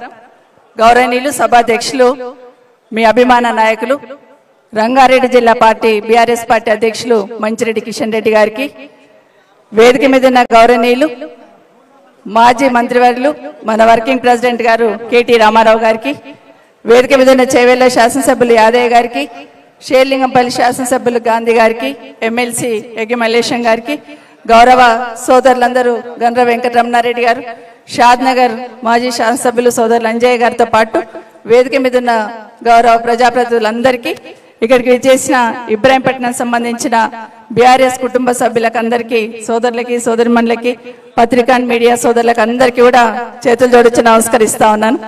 గౌరవనీయులు సభాధ్యక్షులు, మీ అభిమాన నాయకులు, రంగారెడ్డి జిల్లా పార్టీ బీఆర్ఎస్ పార్టీ అధ్యక్షులు మంచిరెడ్డి కిషన్ రెడ్డి గారికి, వేదిక మీద ఉన్న గౌరవనీయులు మాజీ మంత్రివర్యులు మన వర్కింగ్ ప్రెసిడెంట్ గారు కేటీ రామారావు గారికి, వేదిక మీద ఉన్న చేవెళ్ల శాసనసభ్యులు యాదయ్య గారికి, షేర్లింగంపల్లి శాసనసభ్యులు గాంధీ గారికి, ఎమ్మెల్సీ ఎగ్గి మల్లేశం గారికి, గౌరవ సోదరులందరూ గండ్ర వెంకటరమణారెడ్డి గారు, షాద్నగర్ మాజీ శాసనసభ్యులు సోదరులు అంజయ్య గారితో పాటు వేదిక మీద ఉన్న గౌరవ ప్రజాప్రతినిధులందరికీ, ఇక్కడికి విచ్చేసిన ఇబ్రాహీంపట్నం సంబంధించిన బీఆర్ఎస్ కుటుంబ సభ్యులకు అందరికీ, సోదరులకి సోదరిమణులకి, పత్రికా మీడియా సోదరులకు అందరికీ కూడా చేతులు జోడించి నమస్కరిస్తా ఉన్నాను.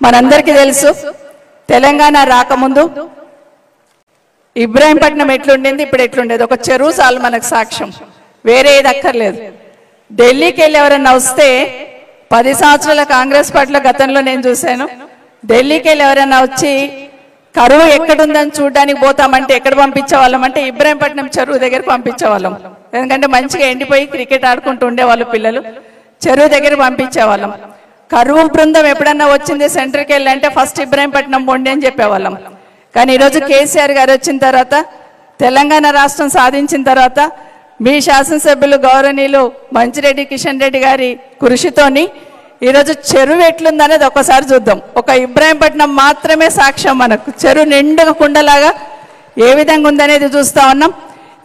మనందరికీ తెలుసు, తెలంగాణ రాకముందు ఇబ్రాహీంపట్నం ఎట్లుండింది, ఇప్పుడు ఎట్లుండేది. ఒక చెరువు చాలు మనకు సాక్ష్యం, వేరే ఏది అక్కర్లేదు. ఢిల్లీకి వెళ్ళి ఎవరన్నా వస్తే 10 సంవత్సరాల కాంగ్రెస్ పార్టీలో గతంలో నేను చూశాను. ఢిల్లీకి వెళ్ళి ఎవరైనా వచ్చి కరువు ఎక్కడుందని చూడడానికి పోతామంటే ఎక్కడ పంపించేవాళ్ళం అంటే ఇబ్రాహీంపట్నం చెరువు దగ్గర పంపించేవాళ్ళం. ఎందుకంటే మంచిగా ఎండిపోయి క్రికెట్ ఆడుకుంటూ ఉండేవాళ్ళు పిల్లలు, చెరువు దగ్గర పంపించేవాళ్ళం. కరువు బృందం ఎప్పుడన్నా వచ్చింది సెంటర్కి వెళ్ళి అంటే ఫస్ట్ ఇబ్రాహీంపట్నం పోండి అని చెప్పేవాళ్ళం. కానీ ఈరోజు కేసీఆర్ గారు వచ్చిన తర్వాత, తెలంగాణ రాష్ట్రం సాధించిన తర్వాత, మీ శాసనసభ్యులు గౌరవనీయులు మంచిరెడ్డి కిషన్ రెడ్డి గారి కృషితోని ఈరోజు చెరువు ఎట్లుందనేది ఒకసారి చూద్దాం. ఒక ఇబ్రాహీంపట్నం మాత్రమే సాక్ష్యం మనకు. చెరువు నిండుగా కుండలాగా ఏ విధంగా ఉందనేది చూస్తూ ఉన్నాం.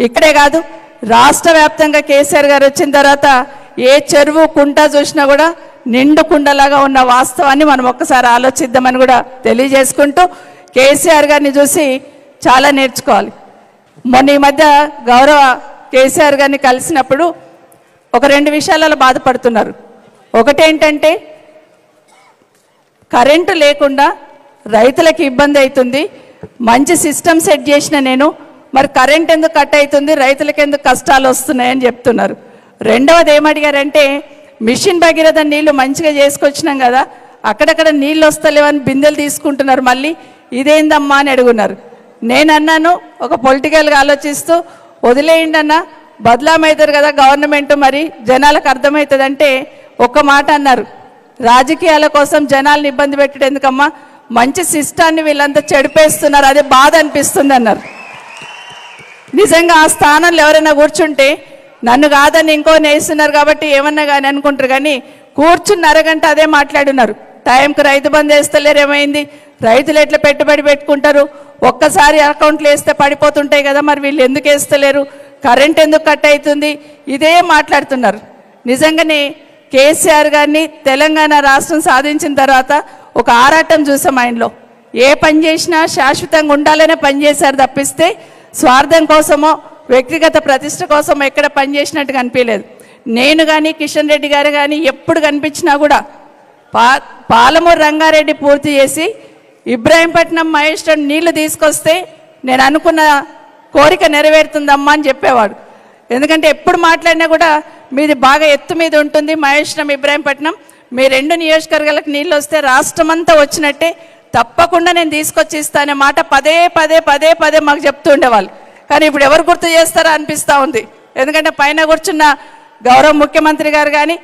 ఇక్కడే కాదు, రాష్ట్ర వ్యాప్తంగా కేసీఆర్ గారు వచ్చిన తర్వాత ఏ చెరువు కుంట చూసినా కూడా నిండు కుండలాగా ఉన్న వాస్తవాన్ని మనం ఒక్కసారి ఆలోచిద్దామని కూడా తెలియజేసుకుంటూ, కేసీఆర్ గారిని చూసి చాలా నేర్చుకోవాలి. మొన్న ఈ మధ్య గౌరవ కేసీఆర్ గారిని కలిసినప్పుడు ఒక 2 విషయాలలో బాధపడుతున్నారు. ఒకటేంటంటే కరెంటు లేకుండా రైతులకు ఇబ్బంది అవుతుంది, మంచి సిస్టమ్ సెట్ చేసిన నేను, మరి కరెంట్ ఎందుకు కట్ అవుతుంది, రైతులకు ఎందుకు కష్టాలు వస్తున్నాయని చెప్తున్నారు. రెండవది ఏమడిగారంటే, మిషన్ భగీరథ నీళ్లు మంచిగా చేసుకొచ్చినాం కదా, అక్కడక్కడ నీళ్ళు వస్తలేవని బిందెలు తీసుకుంటున్నారు, మళ్ళీ ఇదేందమ్మా అని అడుగున్నారు. నేను అన్నాను, ఒక పొలిటికల్గా ఆలోచిస్తూ వదిలేయండి అన్న, బదలామవుతారు కదా గవర్నమెంట్, మరి జనాలకు అర్థమవుతుందంటే ఒక్క మాట అన్నారు, రాజకీయాల కోసం జనాలను ఇబ్బంది పెట్టడం ఎందుకమ్మా, మంచి సిస్టాన్ని వీళ్ళంతా చెడిపేస్తున్నారు, అదే బాధ అనిపిస్తుంది అన్నారు. నిజంగా ఆ స్థానంలో ఎవరైనా కూర్చుంటే నన్ను కాదని ఇంకో నేస్తున్నారు కాబట్టి ఏమన్నా కానీ అనుకుంటారు, కానీ కూర్చున్న అరగంట అదే మాట్లాడున్నారు. టైంకి రైతు బంధు వేస్తలేరు, ఏమైంది, రైతులు ఎట్లా పెట్టుబడి పెట్టుకుంటారు, ఒక్కసారి అకౌంట్లు వేస్తే పడిపోతుంటాయి కదా, మరి వీళ్ళు ఎందుకు వేస్తలేరు, కరెంట్ ఎందుకు కట్ అవుతుంది, ఇదే మాట్లాడుతున్నారు. నిజంగానే కేసీఆర్ గారిని తెలంగాణ రాష్ట్రం సాధించిన తర్వాత ఒక ఆరాటం చూసాం ఆయనలో. ఏ పని చేసినా శాశ్వతంగా ఉండాలనే పనిచేశారు తప్పిస్తే స్వార్థం కోసమో వ్యక్తిగత ప్రతిష్ట కోసమో ఎక్కడ పనిచేసినట్టు కనిపించలేదు. నేను కానీ కిషన్ రెడ్డి గారు కానీ ఎప్పుడు కనిపించినా కూడా పాలమూరు రంగారెడ్డి పూర్తి చేసి ఇబ్రాహీంపట్నం మహేశ్వరం నీళ్లు తీసుకొస్తే నేను అనుకున్న కోరిక నెరవేరుతుందమ్మా అని చెప్పేవాడు. ఎందుకంటే ఎప్పుడు మాట్లాడినా కూడా మీది బాగా ఎత్తు మీద ఉంటుంది. మహేశ్వరం, ఇబ్రాహీంపట్నం మీ 2 నియోజకవర్గాలకు నీళ్ళు వస్తే రాష్ట్రం అంతా వచ్చినట్టే, తప్పకుండా నేను తీసుకొచ్చి ఇస్తానే మాట పదే పదే పదే పదే మాకు చెప్తూ ఉండేవాళ్ళు. కానీ ఇప్పుడు ఎవరు గుర్తు చేస్తారో అనిపిస్తూ ఉంది. ఎందుకంటే పైన కూర్చున్న గౌరవ ముఖ్యమంత్రి గారు కానీ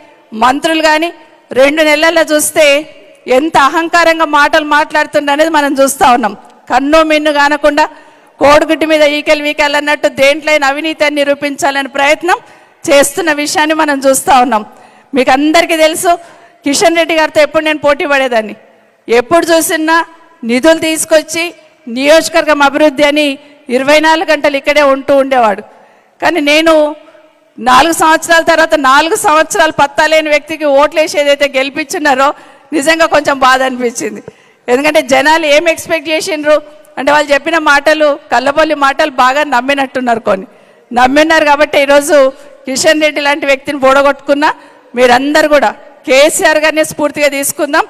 మంత్రులు కానీ 2 నెలల్లో చూస్తే ఎంత అహంకారంగా మాటలు మాట్లాడుతుండ అనేది మనం చూస్తూ ఉన్నాం. కన్ను మిన్ను కానకుండా కోడిగుడ్డి మీద ఈకెల్ వీకెల్ అన్నట్టు దేంట్లైనా అవినీతిని నిరూపించాలని ప్రయత్నం చేస్తున్న విషయాన్ని మనం చూస్తూ ఉన్నాం. మీకు అందరికీ తెలుసు, కిషన్ రెడ్డి గారితో ఎప్పుడు నేను పోటీ పడేదాన్ని. ఎప్పుడు చూసినా నిధులు తీసుకొచ్చి నియోజకవర్గం అభివృద్ధి అని 24 గంటలు ఇక్కడే ఉంటూ ఉండేవాడు. కానీ నేను 4 సంవత్సరాల తర్వాత 4 సంవత్సరాలు పత్తాలేని వ్యక్తికి ఓట్లేసి ఏదైతే గెలిపించున్నారో నిజంగా కొంచెం బాధ అనిపించింది. ఎందుకంటే జనాలు ఏం ఎక్స్పెక్ట్ చేసిండ్రు అంటే వాళ్ళు చెప్పిన మాటలు కల్లబొల్లి మాటలు బాగా నమ్మినట్టున్నారు. నమ్మిన్నారు కాబట్టి ఈరోజు కిషన్ రెడ్డి లాంటి వ్యక్తిని పోడగొట్టుకున్నా. మీరందరూ కూడా కేసీఆర్ గారిని స్ఫూర్తిగా తీసుకుందాం.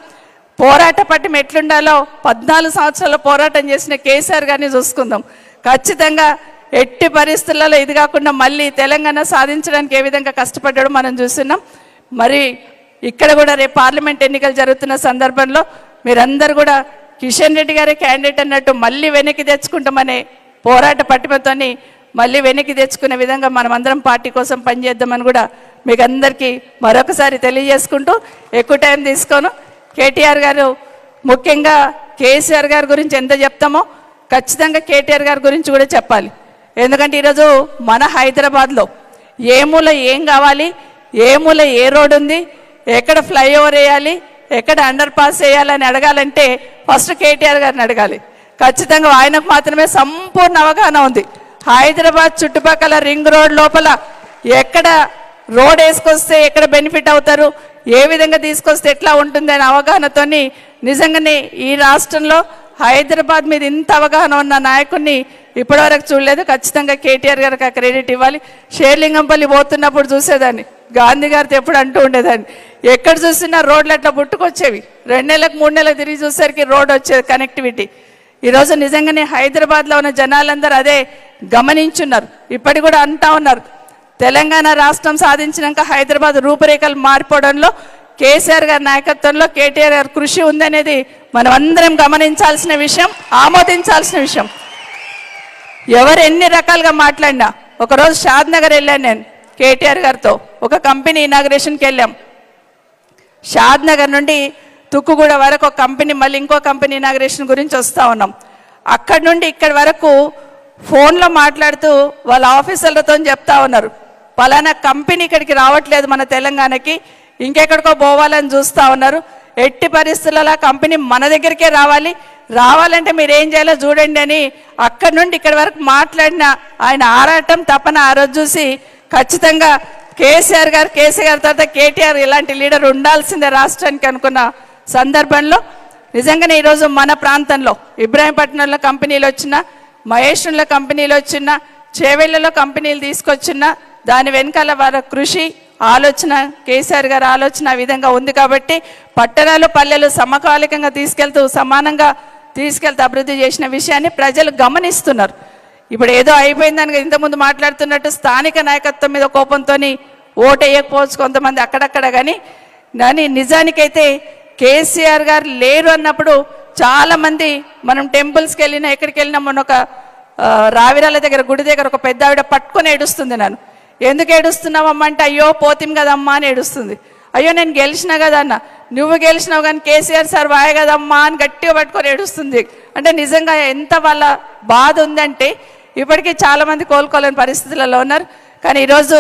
పోరాట పట్టం ఎట్లుండాలో 14 సంవత్సరాల పోరాటం చేసిన కేసీఆర్ గారిని చూసుకుందాం. ఖచ్చితంగా ఎట్టి పరిస్థితులలో ఇది కాకుండా మళ్ళీ తెలంగాణ సాధించడానికి ఏ విధంగా కష్టపడ్డాడో మనం చూస్తున్నాం. మరి ఇక్కడ కూడా రేపు పార్లమెంట్ ఎన్నికలు జరుగుతున్న సందర్భంలో మీరందరూ కూడా కిషన్ రెడ్డి గారే క్యాండిడేట్ అన్నట్టు మళ్ళీ వెనక్కి తెచ్చుకుంటామనే పోరాట పట్టిమతోని మళ్ళీ వెనక్కి తెచ్చుకునే విధంగా మనం అందరం పార్టీ కోసం పనిచేద్దామని కూడా మీకు అందరికీ మరొకసారి తెలియజేసుకుంటూ ఎక్కువ టైం తీసుకోను. కేటీఆర్ గారు ముఖ్యంగా కేసీఆర్ గారి గురించి ఎంత చెప్తామో ఖచ్చితంగా కేటీఆర్ గారి గురించి కూడా చెప్పాలి. ఎందుకంటే ఈరోజు మన హైదరాబాద్లో ఏ మూల ఏం కావాలి, ఏ మూల ఏ రోడ్ ఉంది, ఎక్కడ ఫ్లైఓవర్ వేయాలి, ఎక్కడ అండర్ పాస్ వేయాలని అడగాలంటే ఫస్ట్ కేటీఆర్ గారిని అడగాలి. ఖచ్చితంగా ఆయనకు మాత్రమే సంపూర్ణ అవగాహన ఉంది. హైదరాబాద్ చుట్టుపక్కల రింగ్ రోడ్ లోపల ఎక్కడ రోడ్ వేసుకొస్తే ఎక్కడ బెనిఫిట్ అవుతారు, ఏ విధంగా తీసుకొస్తే ఎట్లా ఉంటుంది అనే అవగాహనతోని నిజంగానే ఈ రాష్ట్రంలో హైదరాబాద్ మీద ఇంత అవగాహన ఉన్న నాయకుడిని ఇప్పటివరకు చూడలేదు. ఖచ్చితంగా కేటీఆర్ గారికి ఆ క్రెడిట్ ఇవ్వాలి. షేర్లింగంపల్లి పోతున్నప్పుడు చూసేదాన్ని, గాంధీ గారితో ఎప్పుడు అంటూ ఉండేదాన్ని, ఎక్కడ చూసినా రోడ్లు అట్లా పుట్టుకొచ్చేవి. 2 నెలలకు 3 నెలలకు తిరిగి చూసేసరికి రోడ్ వచ్చేది, కనెక్టివిటీ. ఈరోజు నిజంగానే హైదరాబాద్లో ఉన్న జనాలందరూ అదే గమనించున్నారు. ఇప్పటి కూడా అంటా ఉన్నారు, తెలంగాణ రాష్ట్రం సాధించినాక హైదరాబాద్ రూపురేఖలు మారిపోవడంలో కేసీఆర్ గారి నాయకత్వంలో కేటీఆర్ గారి కృషి ఉందనేది మనం అందరం గమనించాల్సిన విషయం, ఆమోదించాల్సిన విషయం. ఎవరు ఎన్ని రకాలుగా మాట్లాడినా, ఒకరోజు షాద్ నగర్ వెళ్ళాను నేను కేటీఆర్ గారితో, ఒక కంపెనీ ఇనాగ్రేషన్కి వెళ్ళాం. షాద్ నగర్ నుండి తుక్కుగూడ వరకు ఒక కంపెనీ, మళ్ళీ ఇంకో కంపెనీ ఇనాగ్రేషన్ గురించి వస్తూ ఉన్నాం. అక్కడి నుండి ఇక్కడి వరకు ఫోన్లో మాట్లాడుతూ వాళ్ళ ఆఫీసర్లతో చెప్తా ఉన్నారు, పలానా కంపెనీ ఇక్కడికి రావట్లేదు మన తెలంగాణకి, ఇంకెక్కడికో పోవాలని చూస్తూ ఉన్నారు. ఎట్టి పరిస్థితులలో కంపెనీ మన దగ్గరికే రావాలంటే మీరు ఏం చేయాలో చూడండి అని అక్కడి నుండి ఇక్కడి వరకు మాట్లాడిన ఆయన ఆరాటం తపన ఆ రోజు చూసి ఖచ్చితంగా కేసీఆర్ తర్వాత కేటీఆర్ ఇలాంటి లీడర్ ఉండాల్సిందే రాష్ట్రానికి అనుకున్న సందర్భంలో నిజంగానే ఈరోజు మన ప్రాంతంలో ఇబ్రాహీంపట్నంలో కంపెనీలు వచ్చినా, మహేశ్వరంలో కంపెనీలు వచ్చినా, చేవెళ్లలో కంపెనీలు తీసుకొచ్చినా దాని వెనకాల వారి కృషి, ఆలోచన, కేసీఆర్ గారి ఆలోచన ఆ విధంగా ఉంది. కాబట్టి పట్టణాలు పల్లెలు సమకాలికంగా సమానంగా తీసుకెళ్తూ అభివృద్ధి చేసిన విషయాన్ని ప్రజలు గమనిస్తున్నారు. ఇప్పుడు ఏదో అయిపోయిందని ఇంతకుముందు మాట్లాడుతున్నట్టు స్థానిక నాయకత్వం మీద కోపంతో ఓటు వేయకపోవచ్చు కొంతమంది అక్కడక్కడ. కానీ నిజానికైతే కేసీఆర్ గారు లేరు అన్నప్పుడు చాలామంది మనం టెంపుల్స్కి వెళ్ళినా ఎక్కడికి వెళ్ళినా మొన్న ఒక రావిరాల దగ్గర గుడి దగ్గర ఒక పెద్ద ఆవిడ పట్టుకొని ఏడుస్తుంది. నన్ను ఎందుకు ఏడుస్తున్నావమ్మా అంటే, అయ్యో పోతిం కదమ్మా అని ఏడుస్తుంది. అయ్యో నేను గెలిచినా కదా అన్న, నువ్వు గెలిచినావు కానీ కేసీఆర్ సార్ వాయ కదమ్మా అని గట్టిగా పట్టుకొని ఏడుస్తుంది. అంటే నిజంగా ఎంత వాళ్ళ బాధ ఉందంటే ఇప్పటికీ చాలామంది కోలుకోలేని పరిస్థితులలో ఉన్నారు. కానీ ఈరోజు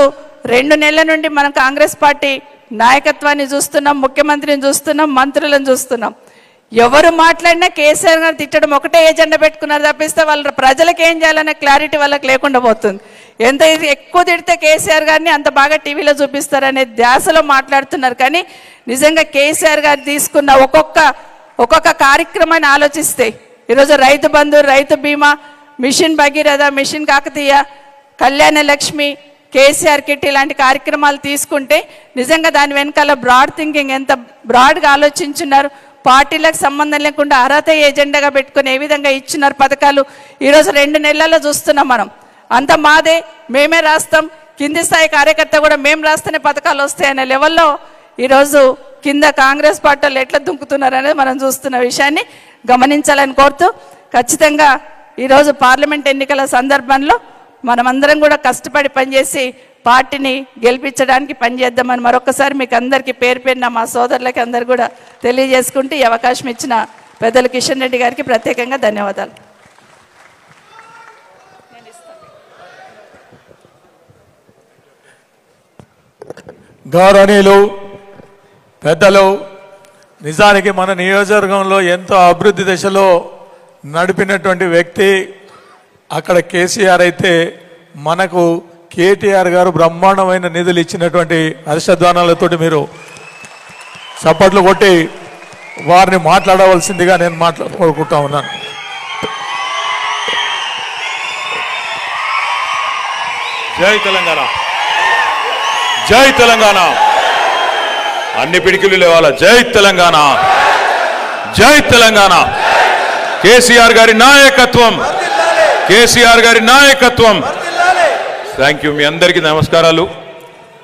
2 నెలల నుండి మనం కాంగ్రెస్ పార్టీ నాయకత్వాన్ని చూస్తున్నాం, ముఖ్యమంత్రిని చూస్తున్నాం, మంత్రులను చూస్తున్నాం. ఎవరు మాట్లాడినా కేసీఆర్ గారు తిట్టడం ఒకటే ఏజెండా పెట్టుకున్నారు తప్పిస్తే వాళ్ళ ప్రజలకు ఏం చేయాలనే క్లారిటీ వాళ్ళకి లేకుండా పోతుంది. ఎంత ఎక్కువ తిడితే కేసీఆర్ గారిని అంత బాగా టీవీలో చూపిస్తారనే ధ్యాసలో మాట్లాడుతున్నారు. కానీ నిజంగా కేసీఆర్ గారు తీసుకున్న ఒక్కొక్క కార్యక్రమాన్ని ఆలోచిస్తే ఈరోజు రైతు బంధు, రైతు బీమా, machine Bhagiratha, machine Kakatiya, Kalyana Lakshmi, KCR kit ఇలాంటి కార్యక్రమాలు తీసుకుంటే నిజంగా దాని వెనకాల బ్రాడ్ థింకింగ్, ఎంత బ్రాడ్గా ఆలోచించున్నారు. పార్టీలకు సంబంధం లేకుండా అర్హత ఏజెండాగా పెట్టుకుని ఏ విధంగా ఇచ్చినారు పథకాలు ఈరోజు 2 నెలల్లో చూస్తున్నాం మనం. అంత మాదే, మేమే రాస్తాం, కింది స్థాయి కార్యకర్త కూడా మేము రాస్తేనే పథకాలు వస్తాయనే లెవెల్లో ఈరోజు కింద కాంగ్రెస్ పార్టీలు ఎట్లా దుంకుతున్నారు అనేది మనం చూస్తున్న విషయాన్ని గమనించాలని కోరుతూ ఖచ్చితంగా ఈరోజు పార్లమెంట్ ఎన్నికల సందర్భంలో మనమందరం కూడా కష్టపడి పనిచేసి పార్టీని గెలిపించడానికి పనిచేద్దామని మరొకసారి మీకు అందరికీ పేరు పేరున మా సోదరులకి అందరు కూడా తెలియజేసుకుంటూ ఈ అవకాశం ఇచ్చిన పెద్దలు కిషన్ రెడ్డి గారికి ప్రత్యేకంగా ధన్యవాదాలు. గౌరవనీయులు పెద్దలు, నిజానికి మన నియోజకవర్గంలో ఎంతో అభివృద్ధి దశలో నడిపినటువంటి వ్యక్తి అక్కడ కేసీఆర్ అయితే మనకు కేటీఆర్ గారు బ్రహ్మాండమైన నిధులు ఇచ్చినటువంటి హర్షధ్వానాలతోటి మీరు చప్పట్లు కొట్టి వారిని మాట్లాడవలసిందిగా నేను కోరుకుంటా ఉన్నాను. జై తెలంగాణ, జై తెలంగాణ, అన్ని పిడికిలు లేవాల. జై తెలంగాణ, జై తెలంగాణ. కేసీఆర్ గారి నాయకత్వం, కేసీఆర్ గారి నాయకత్వం. Thank you. మీ అందరికీ నమస్కారాలు,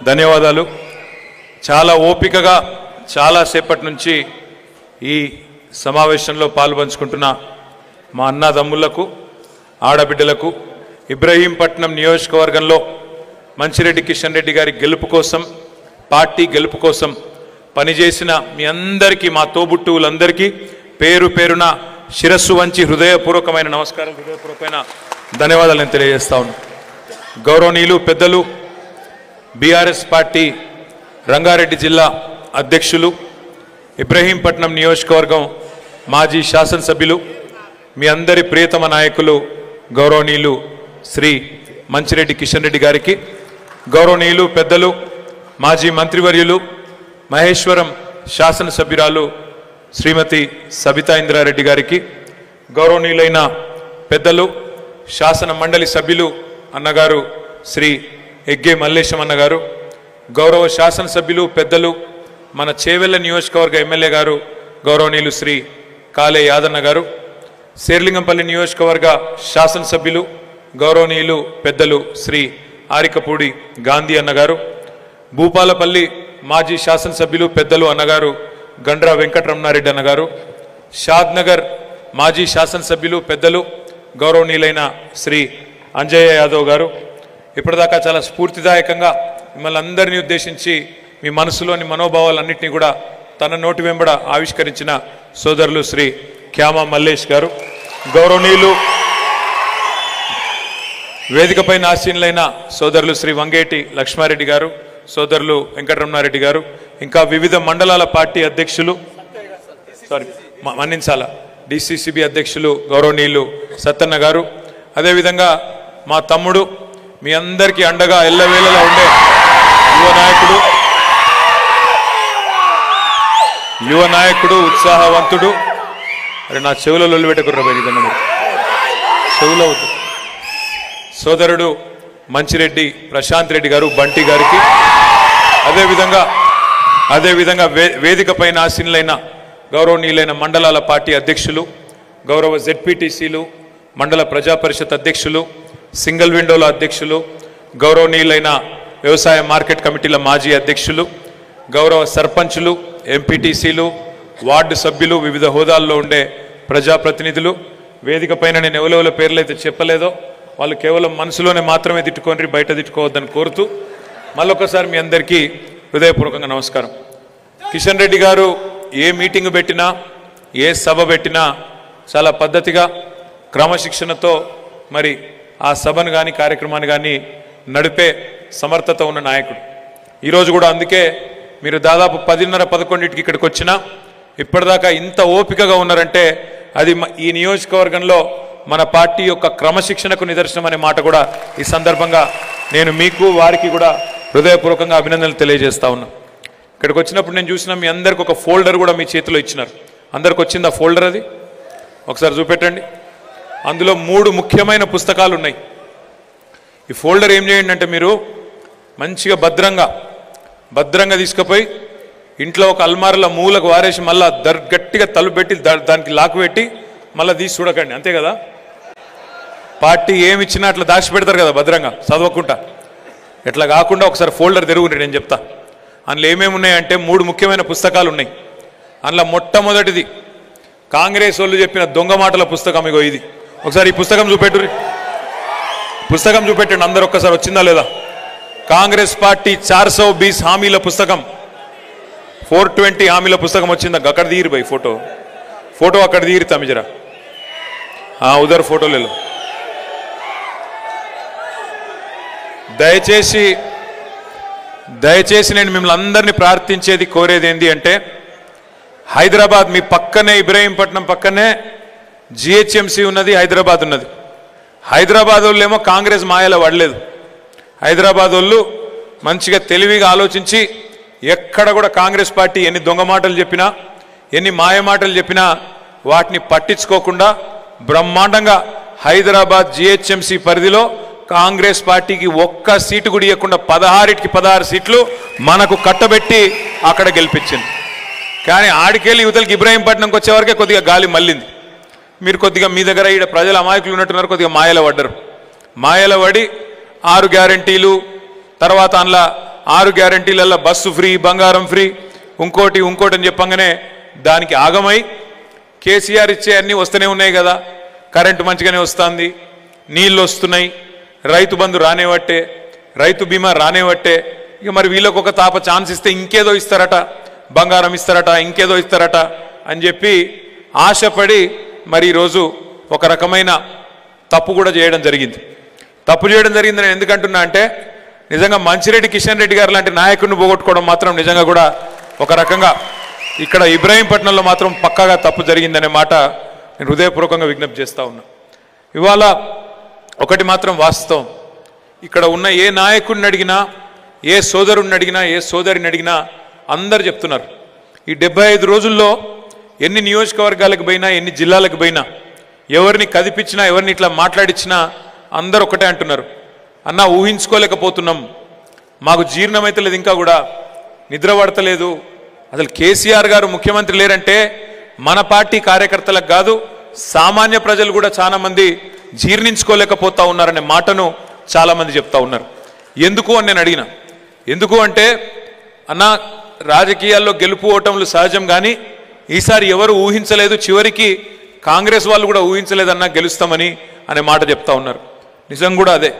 ధన్యవాదాలు. చాలా ఓపికగా చాలాసేపటి నుంచి ఈ సమావేశంలో పాల్పంచుకుంటున్న మా అన్నదమ్ములకు, ఆడబిడ్డలకు, ఇబ్రహీంపట్నం నియోజకవర్గంలో మంచిరెడ్డి కిషన్ రెడ్డి గారి గెలుపు కోసం, పార్టీ గెలుపు కోసం పనిచేసిన మీ అందరికీ, మా తోబుట్టువులందరికీ పేరు పేరున శిరస్సు వంచి హృదయపూర్వకమైన నమస్కారం, హృదయపూర్వకమైన ధన్యవాదాలు నేను తెలియజేస్తా ఉన్నాను. గౌరవనీయులు పెద్దలు, బీఆర్ఎస్ పార్టీ రంగారెడ్డి జిల్లా అధ్యక్షులు, ఇబ్రహీంపట్నం నియోజకవర్గం మాజీ శాసనసభ్యులు, మీ అందరి ప్రియతమ నాయకులు గౌరవనీయులు శ్రీ మంచిరెడ్డి కిషన్ రెడ్డి గారికి, గౌరవనీయులు పెద్దలు మాజీ మంత్రివర్యులు మహేశ్వరం శాసనసభ్యురాలు శ్రీమతి సబితా ఇంద్రారెడ్డి గారికి, గౌరవనీయులైన పెద్దలు శాసన మండలి సభ్యులు అన్నగారు శ్రీ ఎగ్గే మల్లేశం అన్నగారు, గౌరవ శాసనసభ్యులు పెద్దలు మన చేవెళ్ల నియోజకవర్గ ఎమ్మెల్యే గారు గౌరవనీయులు శ్రీ కాలే యాదన్న గారు, శేర్లింగంపల్లి నియోజకవర్గ శాసనసభ్యులు గౌరవనీయులు పెద్దలు శ్రీ ఆరికపూడి గాంధీ అన్నగారు, భూపాలపల్లి మాజీ శాసనసభ్యులు పెద్దలు అన్నగారు గండ్రా వెంకటరమణారెడ్డి అన్నగారు, షాద్నగర్ మాజీ శాసనసభ్యులు పెద్దలు గౌరవనీయులైన శ్రీ అంజయ్య యాదవ్ గారు, ఇప్పటిదాకా చాలా స్ఫూర్తిదాయకంగా మిమ్మల్ని అందరినీ ఉద్దేశించి మీ మనసులోని మనోభావాలన్నింటినీ కూడా తన నోటి వెంబడ ఆవిష్కరించిన సోదరులు శ్రీ క్యామా మల్లేష్ గారు, గౌరవనీయులు వేదికపైన ఆసీనులైన సోదరులు శ్రీ వంగేటి లక్ష్మారెడ్డి గారు, సోదరులు వెంకటరమణారెడ్డి గారు, ఇంకా వివిధ మండలాల పార్టీ అధ్యక్షులు, మన్నించాల డిసిసిబి అధ్యక్షులు గౌరవనీయులు సత్తన్న గారు, అదేవిధంగా మా తమ్ముడు మీ అందరికీ అండగా ఎల్లవేళలా ఉండే యువ నాయకుడు ఉత్సాహవంతుడు, అరే నా చెవులో లొల్లు పెట్టకుర్రబోయేదన్న చెవులో సోదరుడు మంచిరెడ్డి ప్రశాంత్ రెడ్డి గారు బంటి గారికి, అదేవిధంగా వేదిక పైన ఆసీనులైన గౌరవనీయులైన మండలాల పార్టీ అధ్యక్షులు, గౌరవ జెడ్పీటీసీలు, మండల ప్రజాపరిషత్ అధ్యక్షులు, సింగిల్ విండోల అధ్యక్షులు, గౌరవనీయులైన వ్యవసాయ మార్కెట్ కమిటీల మాజీ అధ్యక్షులు, గౌరవ సర్పంచులు, ఎంపీటీసీలు, వార్డు సభ్యులు, వివిధ హోదాల్లో ఉండే ప్రజాప్రతినిధులు, వేదిక పైన నేను ఎవరెవరి పేర్లు అయితే చెప్పలేదో వాళ్ళు కేవలం మనసులోనే మాత్రమే తిట్టుకొని బయట తిట్టుకోవద్దని కోరుతూ మళ్ళొకసారి మీ అందరికీ హృదయపూర్వకంగా నమస్కారం. కిషన్ రెడ్డి గారు ఏ మీటింగ్ పెట్టినా, ఏ సభ పెట్టినా చాలా పద్ధతిగా క్రమశిక్షణతో మరి ఆ సభను కానీ కార్యక్రమాన్ని కానీ నడిపే సమర్థత ఉన్న నాయకుడు. ఈరోజు కూడా అందుకే మీరు దాదాపు 10:30-11కి ఇక్కడికి వచ్చినా ఇప్పటిదాకా ఇంత ఓపికగా ఉన్నారంటే అది ఈ నియోజకవర్గంలో మన పార్టీ యొక్క క్రమశిక్షణకు నిదర్శనం అనే మాట కూడా ఈ సందర్భంగా నేను మీకు వారికి కూడా హృదయపూర్వకంగా అభినందనలు తెలియజేస్తా ఉన్నా. ఇక్కడికి వచ్చినప్పుడు నేను చూసిన మీ అందరికి ఒక ఫోల్డర్ కూడా మీ చేతిలో ఇచ్చినారు. అందరికి వచ్చింది ఆ ఫోల్డర్, అది ఒకసారి చూపెట్టండి. అందులో 3 ముఖ్యమైన పుస్తకాలు ఉన్నాయి. ఈ ఫోల్డర్ ఏం చేయండి అంటే మీరు మంచిగా భద్రంగా తీసుకుపోయి ఇంట్లో ఒక అల్మారల మూలకు వారేసి మళ్ళీ గట్టిగా తలుపు పెట్టి దానికి లాక్ పెట్టి మళ్ళీ తీసి చూడకండి, అంతే కదా. పార్టీ ఏమి ఇచ్చినా అట్లా దాచి పెడతారు కదా భద్రంగా చదవకుండా. ఇట్లా కాకుండా ఒకసారి ఫోల్డర్ తెరుగుండి, నేను చెప్తా. అందులో ఏమేమి ఉన్నాయంటే 3 ముఖ్యమైన పుస్తకాలు ఉన్నాయి. అందులో మొట్టమొదటిది కాంగ్రెస్ వాళ్ళు చెప్పిన దొంగ మాటల పుస్తకం. ఇగో ఇది. ఒకసారి ఈ పుస్తకం చూపెట్టుర్రి. పుస్తకం చూపెట్టండి అందరు ఒక్కసారి. వచ్చిందా లేదా? కాంగ్రెస్ పార్టీ 420 హామీల పుస్తకం, 420 హామీల పుస్తకం వచ్చిందా? అక్కడ తీరు భయ్ ఫోటో అక్కడ తీరు తమిజరా. ఉదర్ ఫోటోలు దయచేసి నేను మిమ్మల్ని అందరినీ ప్రార్థించేది, కోరేది ఏంటి అంటే, హైదరాబాద్ మీ పక్కనే, ఇబ్రహీంపట్నం పక్కనే జిహెచ్ఎంసీ ఉన్నది, హైదరాబాద్ ఉన్నది. హైదరాబాద్ వాళ్ళు ఏమో కాంగ్రెస్ మాయలో పడలేదు. హైదరాబాద్ వాళ్ళు మంచిగా తెలివిగా ఆలోచించి ఎక్కడ కూడా కాంగ్రెస్ పార్టీ ఎన్ని దొంగ మాటలు చెప్పినా, ఎన్ని మాయ మాటలు చెప్పినా వాటిని పట్టించుకోకుండా బ్రహ్మాండంగా హైదరాబాద్ జిహెచ్ఎంసీ పరిధిలో కాంగ్రెస్ పార్టీకి ఒక్క సీటు కూడా ఇవ్వకుండా 16కి 16 సీట్లు మనకు కట్టబెట్టి అక్కడ గెలిపించింది. కానీ ఆడికెళ్ళి యువతలకి ఇబ్రహీంపట్నంకి వచ్చేవరకే కొద్దిగా గాలి మళ్ళింది. మీరు కొద్దిగా మీ దగ్గర ఈడ ప్రజల అమాయకులు ఉన్నట్టున్నారు, కొద్దిగా మాయలో పడ్డారు. మాయలో పడి 6 గ్యారంటీలు, తర్వాత అందులో 6 గ్యారంటీలలో బస్సు ఫ్రీ, బంగారం ఫ్రీ, ఇంకోటి అని చెప్పంగానే దానికి ఆగమై కేసీఆర్ ఇచ్చే అన్నీ వస్తూనే ఉన్నాయి కదా, కరెంటు మంచిగానే వస్తుంది, నీళ్ళు వస్తున్నాయి, రైతు బంధు రానేవట్టే, రైతు బీమా రానేవట్టే, ఇక మరి వీళ్ళకు ఒక తాప ఛాన్స్ ఇస్తే ఇంకేదో ఇస్తారట, బంగారం ఇస్తారట, ఇంకేదో ఇస్తారట అని చెప్పి ఆశపడి మరి ఈరోజు ఒక రకమైన తప్పు కూడా చేయడం జరిగింది. తప్పు చేయడం జరిగిందని నేను ఎందుకంటున్నా అంటే, నిజంగా మంచిరెడ్డి కిషన్ రెడ్డి గారు లాంటి నాయకుడిని పోగొట్టుకోవడం మాత్రం నిజంగా కూడా ఒక రకంగా ఇక్కడ ఇబ్రహీంపట్నంలో మాత్రం పక్కాగా తప్పు జరిగిందనే మాట నేను హృదయపూర్వకంగా విజ్ఞప్తి చేస్తూ ఉన్నా. ఇవాళ ఒకటి మాత్రం వాస్తవం, ఇక్కడ ఉన్న ఏ నాయకుడిని అడిగినా, ఏ సోదరుడిని అడిగినా, ఏ సోదరిని అడిగినా అందరు చెప్తున్నారు, ఈ 75 రోజుల్లో ఎన్ని నియోజకవర్గాలకు పోయినా, ఎన్ని జిల్లాలకు పోయినా, ఎవరిని కదిపించినా, ఎవరిని ఇట్లా మాట్లాడించినా అందరు ఒకటే అంటున్నారు, అన్నా ఊహించుకోలేకపోతున్నాం, మాకు జీర్ణమైతే లేదు, ఇంకా కూడా నిద్ర పడతలేదు, అసలు కేసీఆర్ గారు ముఖ్యమంత్రి లేరంటే మన పార్టీ కార్యకర్తలకు కాదు, సామాన్య ప్రజలు కూడా చాలా మంది జీర్ణించుకోలేకపోతా ఉన్నారనే మాటను చాలా మంది చెప్తా ఉన్నారు. ఎందుకు అని నేను అడిగిన. ఎందుకు అంటే, అన్న రాజకీయాల్లో గెలుపు ఓటములు సహజం, కానీ ఈసారి ఎవరు ఊహించలేదు, చివరికి కాంగ్రెస్ వాళ్ళు కూడా ఊహించలేదన్నా గెలుస్తామని అనే మాట చెప్తా ఉన్నారు. నిజం కూడా అదే,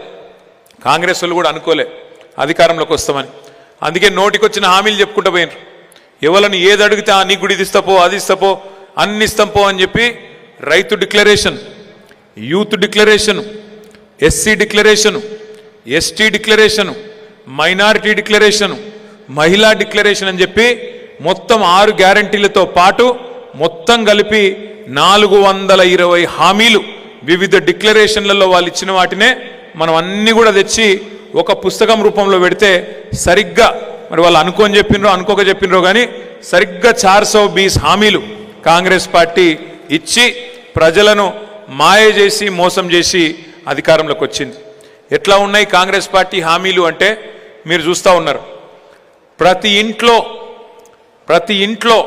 కాంగ్రెస్ వాళ్ళు కూడా అనుకోలే అధికారంలోకి వస్తామని. అందుకే నోటికొచ్చిన హామీలు చెప్పుకుంటూ పోయినారు. ఎవరిని ఏది అడిగితే నీ గుడి ఇస్తాపో, అది ఇస్తాపో, అన్ని ఇస్తాంపో అని చెప్పి రైతు declaration, youth declaration, SC declaration, ST declaration, minority declaration, మహిళా డిక్లరేషన్ అని చెప్పి మొత్తం 6 గ్యారంటీలతో పాటు మొత్తం కలిపి 420 హామీలు వివిధ డిక్లరేషన్లలో వాళ్ళు ఇచ్చిన వాటినే మనం అన్ని కూడా తెచ్చి ఒక పుస్తకం రూపంలో పెడితే సరిగ్గా మరి వాళ్ళు అనుకోని చెప్పినరో అనుకోక చెప్పినరో కానీ సరిగ్గా 420 హామీలు కాంగ్రెస్ పార్టీ ఇచ్చి ప్రజలను మాయ చేసి మోసం చేసి అధికారంలోకి వచ్చింది. ఎట్లా ఉన్నాయి కాంగ్రెస్ పార్టీ హామీలు అంటే మీరు చూస్తూ ఉన్నారు. ప్రతి ఇంట్లో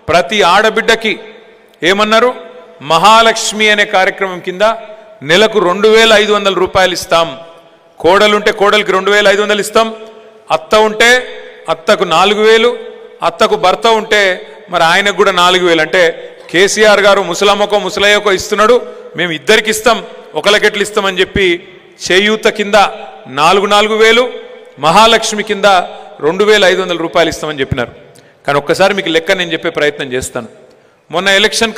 ప్రతి ఆడబిడ్డకి ఏమన్నారు, మహాలక్ష్మి అనే కార్యక్రమం కింద నెలకు 2500 రూపాయలు ఇస్తాం, కోడలుంటే కోడలికి 2500 ఇస్తాం, అత్త ఉంటే అత్తకు 4000, అత్తకు భర్త ఉంటే మరి ఆయనకు కూడా 4000. అంటే కేసీఆర్ గారు ముసలమ్మకో ముసలయ్యకో ఇస్తున్నాడు, మేము ఇద్దరికి ఇస్తాం, ఒకరికెట్లు ఇస్తామని చెప్పి చేయూత కింద 4000, మహాలక్ష్మి కింద 2500 రూపాయలు ఇస్తామని చెప్పినారు. కానీ ఒక్కసారి మీకు లెక్క నేను చెప్పే ప్రయత్నం చేస్తాను. మొన్న ఎలక్షన్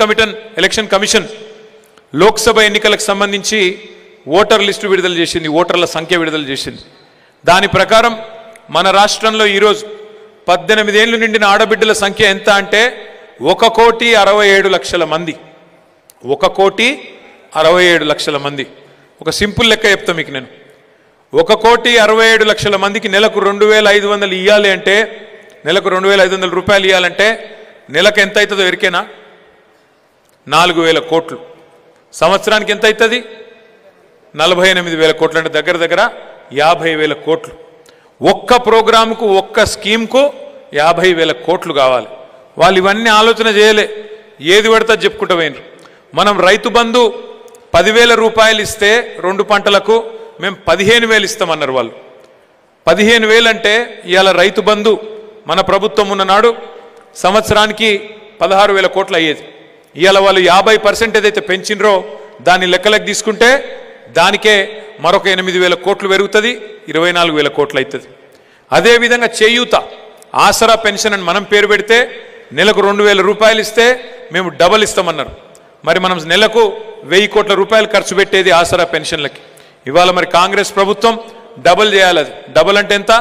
కమిషన్ లోక్సభ ఎన్నికలకు సంబంధించి ఓటర్ లిస్టు విడుదల చేసింది, ఓటర్ల సంఖ్య విడుదల చేసింది. దాని ప్రకారం మన రాష్ట్రంలో ఈరోజు 18 ఏళ్లు నిండిన ఆడబిడ్డల సంఖ్య ఎంత అంటే 1,67,00,000 మంది. 1,67,00,000 మంది. ఒక సింపుల్ లెక్క చెప్తా మీకు నేను. 1,67,00,000 మందికి నెలకు 2500 ఇవ్వాలి అంటే, నెలకు 2500 రూపాయలు ఇవ్వాలంటే నెలకు ఎంత అవుతుందో ఎరికేనా? 4,000 కోట్లు. సంవత్సరానికి ఎంత అవుతుంది? 48,000 కోట్లు. అంటే దగ్గర దగ్గర 50,000 కోట్లు. ఒక్క ప్రోగ్రాముకు, ఒక్క స్కీమ్కు 50,000 కోట్లు కావాలి. వాళ్ళు ఇవన్నీ ఆలోచన చేయలే, ఏది పడితే చెప్పుకుంటూ పోయినారు. మనం రైతు బంధు 10,000 రూపాయలు ఇస్తే 2 పంటలకు మేము 15,000 ఇస్తామన్నారు వాళ్ళు. 15,000 అంటే ఇవాళ రైతు బంధు మన ప్రభుత్వం ఉన్ననాడు సంవత్సరానికి 16,000 కోట్లు అయ్యేది. ఇవాళ వాళ్ళు 50% ఏదైతే పెంచినరో దాన్ని లెక్కలకు తీసుకుంటే దానికే మరొక 8,000 కోట్లు పెరుగుతుంది, 24,000 కోట్లు అవుతుంది. అదేవిధంగా చేయూత ఆసరా పెన్షన్ అని మనం పేరు పెడితే నెలకు 2,000 రూపాయలు ఇస్తే మేము డబల్ ఇస్తామన్నారు. మరి మనం నెలకు 1,000 కోట్ల రూపాయలు ఖర్చు పెట్టేది ఆసరా పెన్షన్లకి. ఇవాళ మరి కాంగ్రెస్ ప్రభుత్వం డబల్ చేయాలి. అది డబల్ అంటే ఎంత?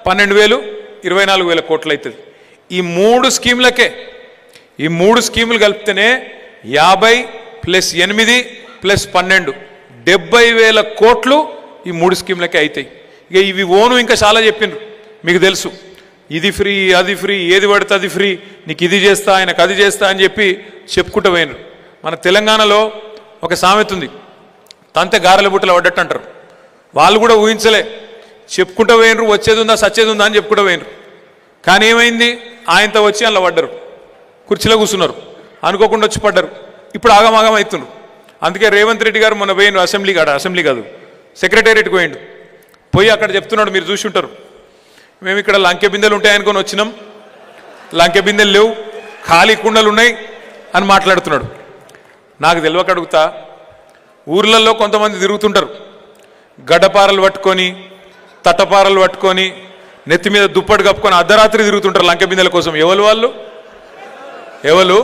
12,000, 24,000 కోట్లు అవుతుంది. ఈ 3 స్కీములకే, ఈ 3 స్కీములు కలిపితేనే 50 + 8 + 12 70,000 కోట్లు ఈ 3 స్కీములకే అవుతాయి. ఇక ఇవి ఓను ఇంకా చాలా చెప్పిండ్రు, మీకు తెలుసు. ఇది ఫ్రీ, అది ఫ్రీ, ఏది పడితే అది ఫ్రీ, నీకు ఇది చేస్తా, ఆయనకు అది చేస్తా అని చెప్పి చెప్పుకుంటూ పోయినరు. మన తెలంగాణలో ఒక సామెత ఉంది, తంతే గారెల బుట్టలు పడ్డట్టు అంటారు. వాళ్ళు కూడా ఊహించలే, చెప్పుకుంటూ పోయినరు, వచ్చేది ఉందా సచ్చేది ఉందా అని చెప్పుకుంటూ పోయినరు. కానీ ఏమైంది? ఆయనతో వచ్చి అందులో పడ్డరు, కుర్చీలో కూర్చున్నారు, అనుకోకుండా వచ్చి పడ్డరు. ఇప్పుడు ఆగమాగం అవుతున్నారు. అందుకే రేవంత్ రెడ్డి గారు మొన్న పోయిన అసెంబ్లీ కాదు సెక్రటేరియట్కి పోయిండు. పోయి అక్కడ చెప్తున్నాడు, మీరు చూసి ఉంటారు, మేము ఇక్కడ లంకె బిందెలు ఉంటాయనుకొని వచ్చినాం, లంకె బిందెలు లేవు, ఖాళీ కుండలు ఉన్నాయి అని మాట్లాడుతున్నాడు. నాకు తెలియక అడుగుతా, ఊర్లలో కొంతమంది తిరుగుతుంటారు, గడ్డపారలు పట్టుకొని, తట్టపారలు పట్టుకొని, నెత్తి మీద దుప్పటి కప్పుకొని అర్ధరాత్రి తిరుగుతుంటారు లంకె బిందెల కోసం. ఎవరు వాళ్ళు? ఎవరు?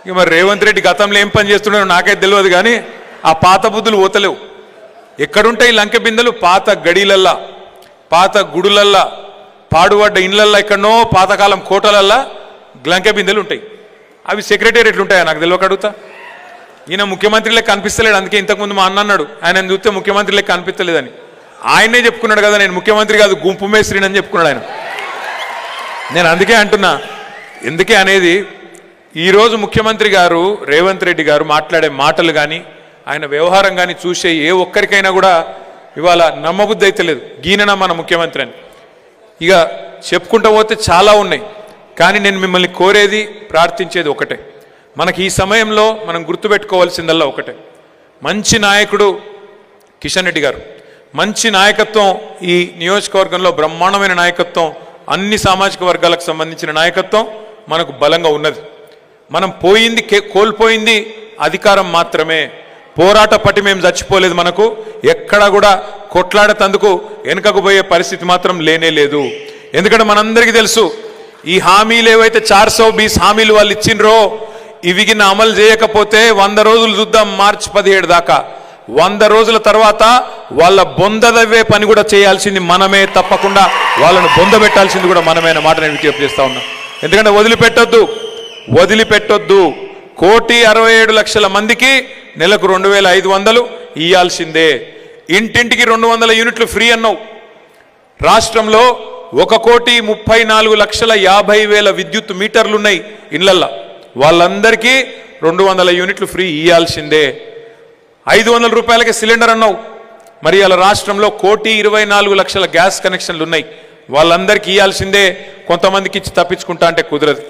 ఇక మరి రేవంత్ రెడ్డి గతంలో ఏం పని చేస్తున్నాడో నాకైతే తెలియదు, కానీ ఆ పాత బుద్ధులు పోతలేవు. ఎక్కడుంటాయి లంకె బిందెలు? పాత గడిలల్లా, పాత గుడులల్లా, పాడుబడ్డ ఇండ్లల్లా, ఎక్కడనో పాతకాలం కోటలల్లా లంకె బిందెలు ఉంటాయి. అవి సెక్రటేరియట్లు ఉంటాయా? నాకు తెలియక అడుగుతా. ఈయన ముఖ్యమంత్రి లెక్క కనిపిస్తలేడు. అందుకే ఇంతకుముందు మా అన్న అన్నాడు, ఆయన చూస్తే ముఖ్యమంత్రి లెక్క కనిపించలేదని. ఆయనే చెప్పుకున్నాడు కదా, నేను ముఖ్యమంత్రి కాదు గుంపు మేస్త్రిని అని చెప్పుకున్నాడు ఆయన. నేను అందుకే అంటున్నా, ఎందుకే అనేది, ఈరోజు ముఖ్యమంత్రి గారు రేవంత్ రెడ్డి గారు మాట్లాడే మాటలు కానీ ఆయన వ్యవహారం కానీ చూసే ఏ ఒక్కరికైనా కూడా ఇవాళ నమ్మబుద్ధి అయితే లేదు, గీననా మన ముఖ్యమంత్రి అని. ఇక చెప్పుకుంటూ పోతే చాలా ఉన్నాయి, కానీ నేను మిమ్మల్ని కోరేది, ప్రార్థించేది ఒకటే. మనకి ఈ సమయంలో మనం గుర్తుపెట్టుకోవాల్సిందల్లా ఒకటే, మంచి నాయకుడు కిషన్ రెడ్డి గారు, మంచి నాయకత్వం ఈ నియోజకవర్గంలో, బ్రహ్మాండమైన నాయకత్వం, అన్ని సామాజిక వర్గాలకు సంబంధించిన నాయకత్వం మనకు బలంగా ఉన్నది. మనం కోల్పోయింది అధికారం మాత్రమే. పోరాట పట్టి మేము చచ్చిపోలేదు. మనకు ఎక్కడా కూడా కొట్లాడతందుకు వెనుకకు పోయే పరిస్థితి మాత్రం లేనే లేదు. ఎందుకంటే మనందరికీ తెలుసు, ఈ హామీలు ఏవైతే 420 హామీలు వాళ్ళు ఇచ్చిండ్రో, ఇవి అమలు చేయకపోతే 100 రోజులు చూద్దాం, మార్చి 17 దాకా. 100 రోజుల తర్వాత వాళ్ళ బొందదవ్వే పని కూడా చేయాల్సింది మనమే, తప్పకుండా వాళ్ళను బొందబెట్టాల్సింది కూడా మనమే అన్న మాట నేను విజ్ఞప్తి చేస్తా ఉన్నా. ఎందుకంటే వదిలిపెట్టొద్దు. 1,67,00,000 మందికి నెలకు 2,500 ఇయ్యాల్సిందే. ఇంటింటికి 200 యూనిట్లు ఫ్రీ అన్నావు. రాష్ట్రంలో 1,34,50,000 విద్యుత్ మీటర్లు ఉన్నాయి ఇళ్లల్లో, వాళ్ళందరికీ 200 యూనిట్లు ఫ్రీ ఇయ్యాల్సిందే. 500 రూపాయలకి సిలిండర్ అన్నావు. మరి అలా రాష్ట్రంలో 1,24,00,000 గ్యాస్ కనెక్షన్లు ఉన్నాయి, వాళ్ళందరికీ ఇయ్యాల్సిందే. కొంతమందికి ఇచ్చి తప్పించుకుంటా అంటే కుదరదు.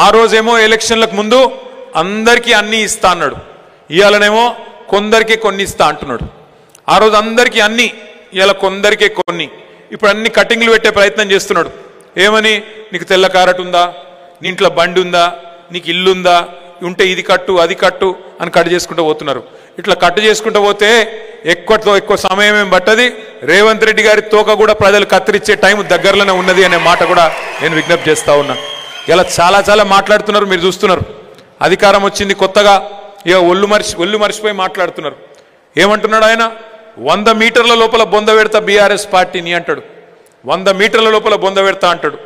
ఆ రోజేమో ఎలక్షన్లకు ముందు అందరికీ అన్నీ ఇస్తా అన్నాడు, ఇవాళనేమో కొందరికి కొన్ని ఇస్తా అంటున్నాడు. ఆ రోజు అందరికీ అన్నీ, ఇవాళ కొందరికే కొన్ని. ఇప్పుడు అన్ని కటింగ్లు పెట్టే ప్రయత్నం చేస్తున్నాడు. ఏమని? నీకు తెల్ల కారట్ ఉందా, నీ ఇంట్లో బండి ఉందా, నీకు ఇల్లుందా, ఉంటే ఇది కట్టు అది కట్టు అని కట్ చేసుకుంటూ పోతున్నారు. ఇట్లా కట్ చేసుకుంటూ పోతే ఎక్కువ సమయం ఏం పట్టది. రేవంత్ రెడ్డి గారి తోక కూడా ప్రజలు కత్తిరించే టైం దగ్గరలోనే ఉన్నది అనే మాట కూడా నేను విజ్ఞప్తి చేస్తా ఉన్నా. ఇలా చాలా మాట్లాడుతున్నారు, మీరు చూస్తున్నారు. అధికారం వచ్చింది కొత్తగా, ఇక ఒళ్ళు మర్చిపోయి మాట్లాడుతున్నారు. ఏమంటున్నాడు ఆయన? 100 మీటర్ల లోపల బొంద పెడతా బీఆర్ఎస్ పార్టీని అంటాడు. 100 మీటర్ల లోపల బొంద పెడతా అంటాడు.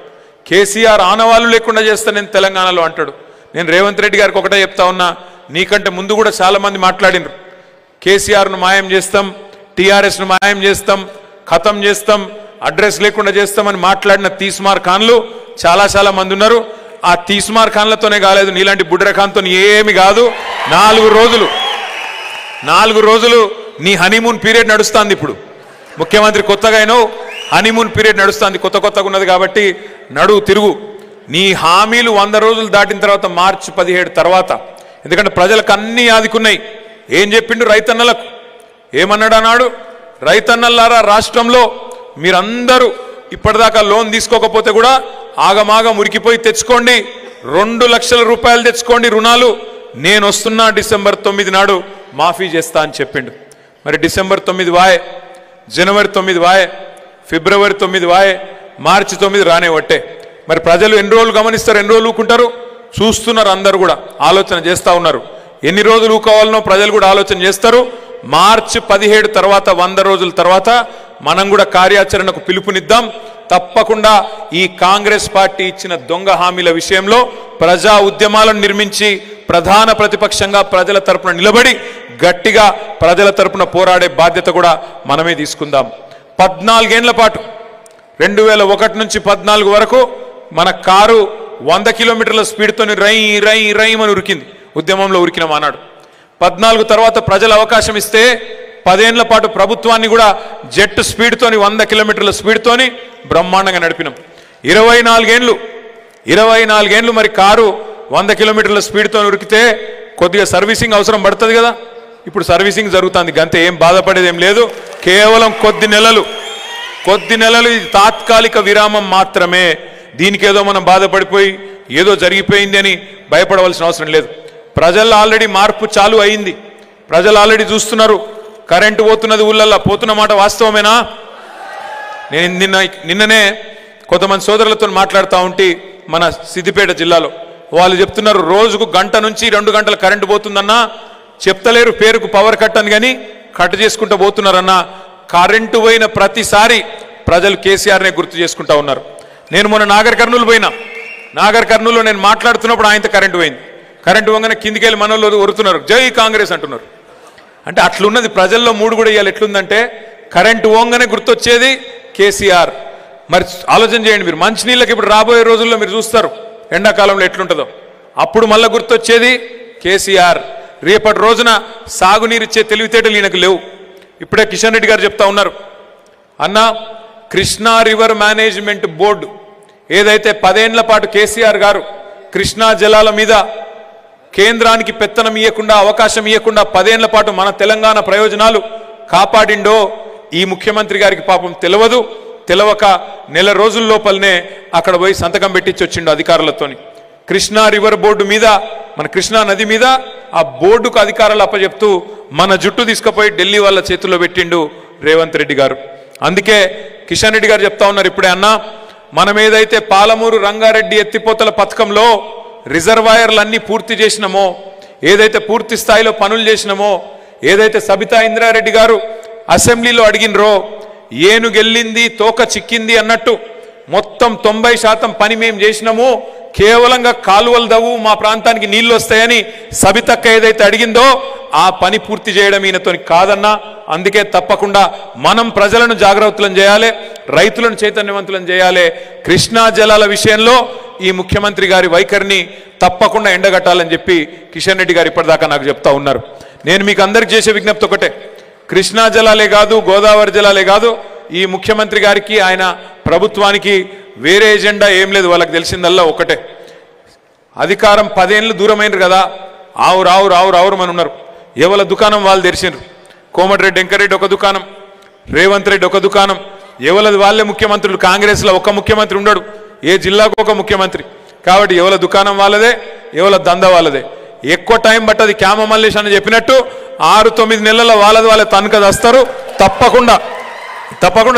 కేసీఆర్ ఆనవాళ్ళు లేకుండా చేస్తా నేను తెలంగాణలో అంటాడు. నేను రేవంత్ రెడ్డి గారికి ఒకటే చెప్తా ఉన్నా, నీకంటే ముందు కూడా చాలా మంది మాట్లాడినరు. కేసీఆర్ను మాయం చేస్తాం, టీఆర్ఎస్ను మాయం చేస్తాం, ఖతం చేస్తాం, అడ్రస్ లేకుండా చేస్తామని మాట్లాడిన తీస్మార్ ఖాన్లు చాలా మంది ఉన్నారు. ఆ తీస్మార్ ఖాన్లతోనే కాలేదు, నీలాంటి బుడ్ర ఖాన్తో ఏమి కాదు. 4 రోజులు నీ హనీమూన్ పీరియడ్ నడుస్తుంది. ఇప్పుడు ముఖ్యమంత్రి కొత్తగా అయినో, హనీమూన్ పీరియడ్ నడుస్తుంది, కొత్తగా ఉన్నది కాబట్టి తిరుగు. నీ హామీలు 100 రోజులు దాటిన తర్వాత, మార్చి 17 తర్వాత, ఎందుకంటే ప్రజలకు అన్నీ ఆదుకున్నాయి. ఏం చెప్పిండు రైతన్నలకు? ఏమన్నాడు అన్నాడు? రైతన్నలారా, రాష్ట్రంలో మీరందరూ ఇప్పటిదాకా లోన్ తీసుకోకపోతే కూడా ఆగమాగ మురికిపోయి తెచ్చుకోండి, 2 లక్షల రూపాయలు తెచ్చుకోండి రుణాలు, నేను వస్తున్నా డిసెంబర్ 9 నాడు మాఫీ చేస్తా అని చెప్పిండు. మరి డిసెంబర్ 9 వాయే, జనవరి 9 వాయే, ఫిబ్రవరి 9 వాయే, మార్చి 9 రానే వట్టే. మరి ప్రజలు ఎన్ని రోజులు గమనిస్తారు, ఎన్ని రోజులు ఊకుంటారు? చూస్తున్నారు, అందరూ కూడా ఆలోచన చేస్తూ ఉన్నారు. ఎన్ని రోజులు ఊకోవాలనో ప్రజలు కూడా ఆలోచన చేస్తారు. మార్చి 17 తర్వాత 100 రోజుల తర్వాత మనం కూడా కార్యాచరణకు పిలుపునిద్దాం. తప్పకుండా ఈ కాంగ్రెస్ పార్టీ ఇచ్చిన దొంగ హామీల విషయంలో ప్రజా ఉద్యమాలను నిర్మించి ప్రధాన ప్రతిపక్షంగా ప్రజల తరపున నిలబడి గట్టిగా ప్రజల తరపున పోరాడే బాధ్యత కూడా మనమే తీసుకుందాం. 14 ఏళ్ల పాటు 2001 నుంచి 14 వరకు మన కారు 100 కిలోమీటర్ల స్పీడ్తో రై రై రైమని ఉరికింది, ఉద్యమంలో ఉరికిన మానాడు. 14 తర్వాత ప్రజలు అవకాశం ఇస్తే 10 ఏళ్ల పాటు ప్రభుత్వాన్ని కూడా జెట్ స్పీడ్తోని 100 కిలోమీటర్ల స్పీడ్తోని బ్రహ్మాండంగా నడిపినాం. 24 ఏళ్ళు మరి కారు 100 కిలోమీటర్ల స్పీడ్తో ఉరికితే కొద్దిగా సర్వీసింగ్ అవసరం పడుతుంది కదా. ఇప్పుడు సర్వీసింగ్ జరుగుతుంది, గంతే, ఏం బాధపడేది ఏం లేదు. కేవలం కొద్ది నెలలు ఇది తాత్కాలిక విరామం మాత్రమే. దీనికి ఏదో మనం బాధపడిపోయి ఏదో జరిగిపోయింది అని భయపడవలసిన అవసరం లేదు. ప్రజల్లో ఆల్రెడీ మార్పు చాలు అయింది, ప్రజలు ఆల్రెడీ చూస్తున్నారు. కరెంటు పోతున్నది, ఊళ్ళల్లో పోతున్న మాట వాస్తవమేనా? నేను నిన్ననే కొంతమంది సోదరులతో మాట్లాడుతూ ఉంటే మన సిద్దిపేట జిల్లాలో వాళ్ళు చెప్తున్నారు, రోజుకు 1 గంట నుంచి 2 గంటల కరెంటు పోతుందన్నా, చెప్తలేరు పేరుకు పవర్ కట్ అని, కానీ కట్ చేసుకుంటూ పోతున్నారన్నా. కరెంటు పోయిన ప్రతిసారి ప్రజలు కేసీఆర్నే గుర్తు చేసుకుంటా ఉన్నారు. నేను మొన్న నాగర్ కర్నూలు పోయినా, నాగర్ కర్నూలులో నేను మాట్లాడుతున్నప్పుడు ఆయనతో కరెంటు పోయింది. కరెంటు పోగానే కిందికెళ్ళి మనోళ్ళు ఒరుతున్నారు, జై కాంగ్రెస్ అంటున్నారు. అంటే అట్లున్నది ప్రజల్లో మూడు కూడా ఇవాళ ఎట్లుందంటే కరెంటు పోగానే గుర్తొచ్చేది కేసీఆర్. మరి ఆలోచన చేయండి మీరు, మంచినీళ్ళకి ఇప్పుడు రాబోయే రోజుల్లో మీరు చూస్తారు ఎండాకాలంలో ఎట్లుంటుందో, అప్పుడు మళ్ళీ గుర్తొచ్చేది కేసీఆర్. రేపటి రోజున సాగునీరిచ్చే తెలివితేటలు ఈయనకు లేవు. ఇప్పుడే కిషన్ రెడ్డి గారు చెప్తా ఉన్నారు, అన్న కృష్ణా రివర్ మేనేజ్మెంట్ బోర్డు ఏదైతే 10 ఏళ్ల పాటు కేసీఆర్ గారు కృష్ణా జలాల మీద కేంద్రానికి పెత్తనం ఇవ్వకుండా, అవకాశం ఇవ్వకుండా 10 ఏళ్ల పాటు మన తెలంగాణ ప్రయోజనాలు కాపాడిండో ఈ ముఖ్యమంత్రి గారికి పాపం తెలవక నెల రోజుల లోపలనే అక్కడ పోయి సంతకం పెట్టించి వచ్చిండు అధికారులతోని. కృష్ణా రివర్ బోర్డు మీద, మన కృష్ణా నది మీద ఆ బోర్డుకు అధికారాలు అప్పచెప్తూ మన జుట్టు తీసుకుపోయి ఢిల్లీ వాళ్ళ చేతుల్లో పెట్టిండు రేవంత్ రెడ్డి గారు. అందుకే కిషన్ రెడ్డి గారు చెప్తా ఉన్నారు ఇప్పుడే, అన్న మనం ఏదైతే పాలమూరు రంగారెడ్డి ఎత్తిపోతల పథకంలో రిజర్వాయర్లన్నీ పూర్తి చేసినామో, ఏదైతే పూర్తి స్థాయిలో పనులు చేసినామో, ఏదైతే సబితా ఇంద్రారెడ్డి గారు అసెంబ్లీలో అడిగినరో, ఏనుగెళ్ళింది తోక చిక్కింది అన్నట్టు మొత్తం 90% పని మేము చేసినాము, కేవలంగా కాలువలు దవ్వు మా ప్రాంతానికి నీళ్లు వస్తాయని సబితక్క ఏదైతే అడిగిందో ఆ పని పూర్తి చేయడం ఈయనతో కాదన్నా. అందుకే తప్పకుండా మనం ప్రజలను జాగృతులను చేయాలి, రైతులను చైతన్యవంతులను చేయాలి. కృష్ణా జలాల విషయంలో ఈ ముఖ్యమంత్రి గారి వైఖరిని తప్పకుండా ఎండగట్టాలని చెప్పి కిషన్ రెడ్డి గారు ఇప్పటిదాకా నాకు చెప్తా ఉన్నారు. నేను మీకు అందరికి చేసే విజ్ఞప్తి ఒకటే, కృష్ణా జలాలే కాదు, గోదావరి జలాలే కాదు, ఈ ముఖ్యమంత్రి గారికి ఆయన ప్రభుత్వానికి వేరే ఎజెండా ఏం లేదు. వాళ్ళకి తెలిసిందల్లా ఒకటే, అధికారం 10 ఏళ్ళు దూరమైనరు కదా, ఆవురు అని ఉన్నారు. ఎవరి దుకాణం వాళ్ళు తెరిచినారు. కోమటిరెడ్డి వెంకరెడ్డి ఒక దుకాణం, రేవంత్ రెడ్డి ఒక దుకాణం, ఎవరిది వాళ్ళే ముఖ్యమంత్రులు. కాంగ్రెస్లో ఒక ముఖ్యమంత్రి ఉండడు, ఏ జిల్లాకు ఒక ముఖ్యమంత్రి. కాబట్టి ఎవరి దుకాణం వాళ్ళదే, ఎవరి దంద వాళ్ళదే. ఎక్కువ టైం పట్టది. క్యామ మల్లేష్ అని చెప్పినట్టు 6-9 నెలల్లో వాళ్ళే తనఖా చేస్తారు. తప్పకుండా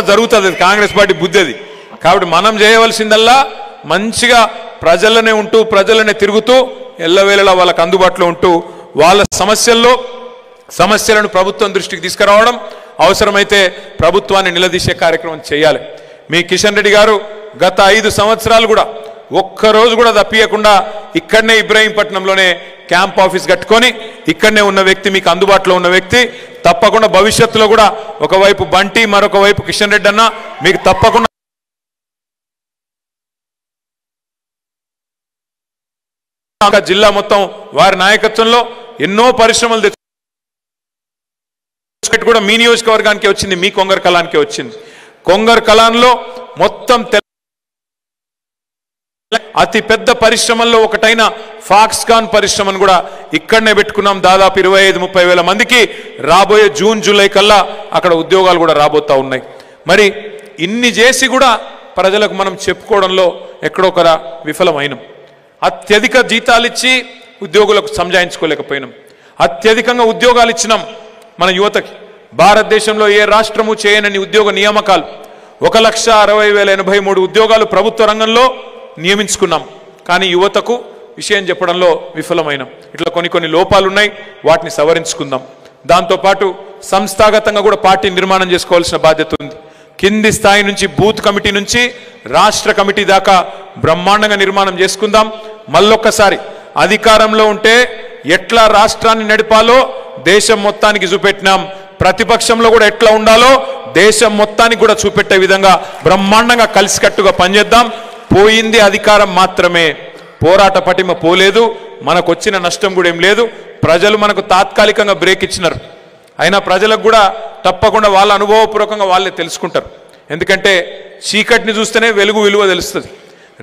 జరుగుతుంది కాంగ్రెస్ పార్టీ బుద్ధి అది. కాబట్టి మనం చేయవలసిందల్లా మంచిగా ప్రజలనే ఉంటూ, ప్రజలనే తిరుగుతూ, ఎల్లవేళలా వాళ్ళకు అందుబాటులో ఉంటూ, వాళ్ళ సమస్యలను ప్రభుత్వం దృష్టికి తీసుకురావడం, అవసరమైతే ప్రభుత్వాన్ని నిలదీసే కార్యక్రమం చేయాలి. మీ కిషన్ రెడ్డి గారు గత 5 సంవత్సరాలు కూడా ఒక్కరోజు కూడా తప్పియకుండా ఇక్కడనే ఇబ్రాహీంపట్నంలోనే క్యాంప్ ఆఫీస్ కట్టుకొని ఇక్కడనే ఉన్న వ్యక్తి, మీకు అందుబాటులో ఉన్న వ్యక్తి. తప్పకుండా భవిష్యత్తులో కూడా ఒకవైపు బంటి, మరొక వైపు కిషన్ రెడ్డి అన్న మీకు తప్పకుండా జిల్లా మొత్తం వారి నాయకత్వంలో ఎన్నో పరిశ్రమలు తెచ్చు కూడా మీ నియోజకవర్గానికి వచ్చింది, మీ కొంగర్ కలాన్కే వచ్చింది. కొంగర్ కలాన్లో మొత్తం అతి పెద్ద పరిశ్రమల్లో ఒకటైన ఫాక్స్కాన్ పరిశ్రమను కూడా ఇక్కడనే పెట్టుకున్నాం. దాదాపు 25-30 వేల మందికి రాబోయే జూన్ జూలై కల్లా అక్కడ ఉద్యోగాలు కూడా రాబోతా ఉన్నాయి. మరి ఇన్ని చేసి కూడా ప్రజలకు మనం చెప్పుకోవడంలో ఎక్కడొకరా విఫలమైనం. అత్యధిక జీతాలు ఇచ్చి ఉద్యోగులకు సంజాయించుకోలేకపోయినాం. అత్యధికంగా ఉద్యోగాలు ఇచ్చినాం మన యువతకి. భారతదేశంలో ఏ రాష్ట్రము చేయనని ఉద్యోగ నియామకాలు 1,60,083 ఉద్యోగాలు ప్రభుత్వ రంగంలో నియమించుకున్నాం. కానీ యువతకు విషయం చెప్పడంలో విఫలమైనాం. ఇట్లా కొన్ని లోపాలు ఉన్నాయి, వాటిని సవరించుకుందాం. దాంతోపాటు సంస్థాగతంగా కూడా పార్టీ నిర్మాణం చేసుకోవాల్సిన బాధ్యత ఉంది. కింది స్థాయి నుంచి బూత్ కమిటీ నుంచి రాష్ట్ర కమిటీ దాకా బ్రహ్మాండంగా నిర్మాణం చేసుకుందాం. మళ్ళొక్కసారి అధికారంలో ఉంటే ఎట్లా రాష్ట్రాన్ని నడిపాలో దేశం మొత్తానికి చూపెట్టినాం. ప్రతిపక్షంలో కూడా ఎట్లా ఉండాలో దేశం మొత్తానికి కూడా చూపెట్టే విధంగా బ్రహ్మాండంగా కలిసికట్టుగా పనిచేద్దాం. పోయింది అధికారం మాత్రమే, పోరాట పటిమ పోలేదు. మనకు వచ్చిన నష్టం కూడా ఏం లేదు. ప్రజలు మనకు తాత్కాలికంగా బ్రేక్ ఇచ్చినారు. అయినా ప్రజలకు కూడా తప్పకుండా వాళ్ళ అనుభవపూర్వకంగా వాళ్ళే తెలుసుకుంటారు. ఎందుకంటే చీకటిని చూస్తేనే వెలుగు విలువ తెలుస్తుంది.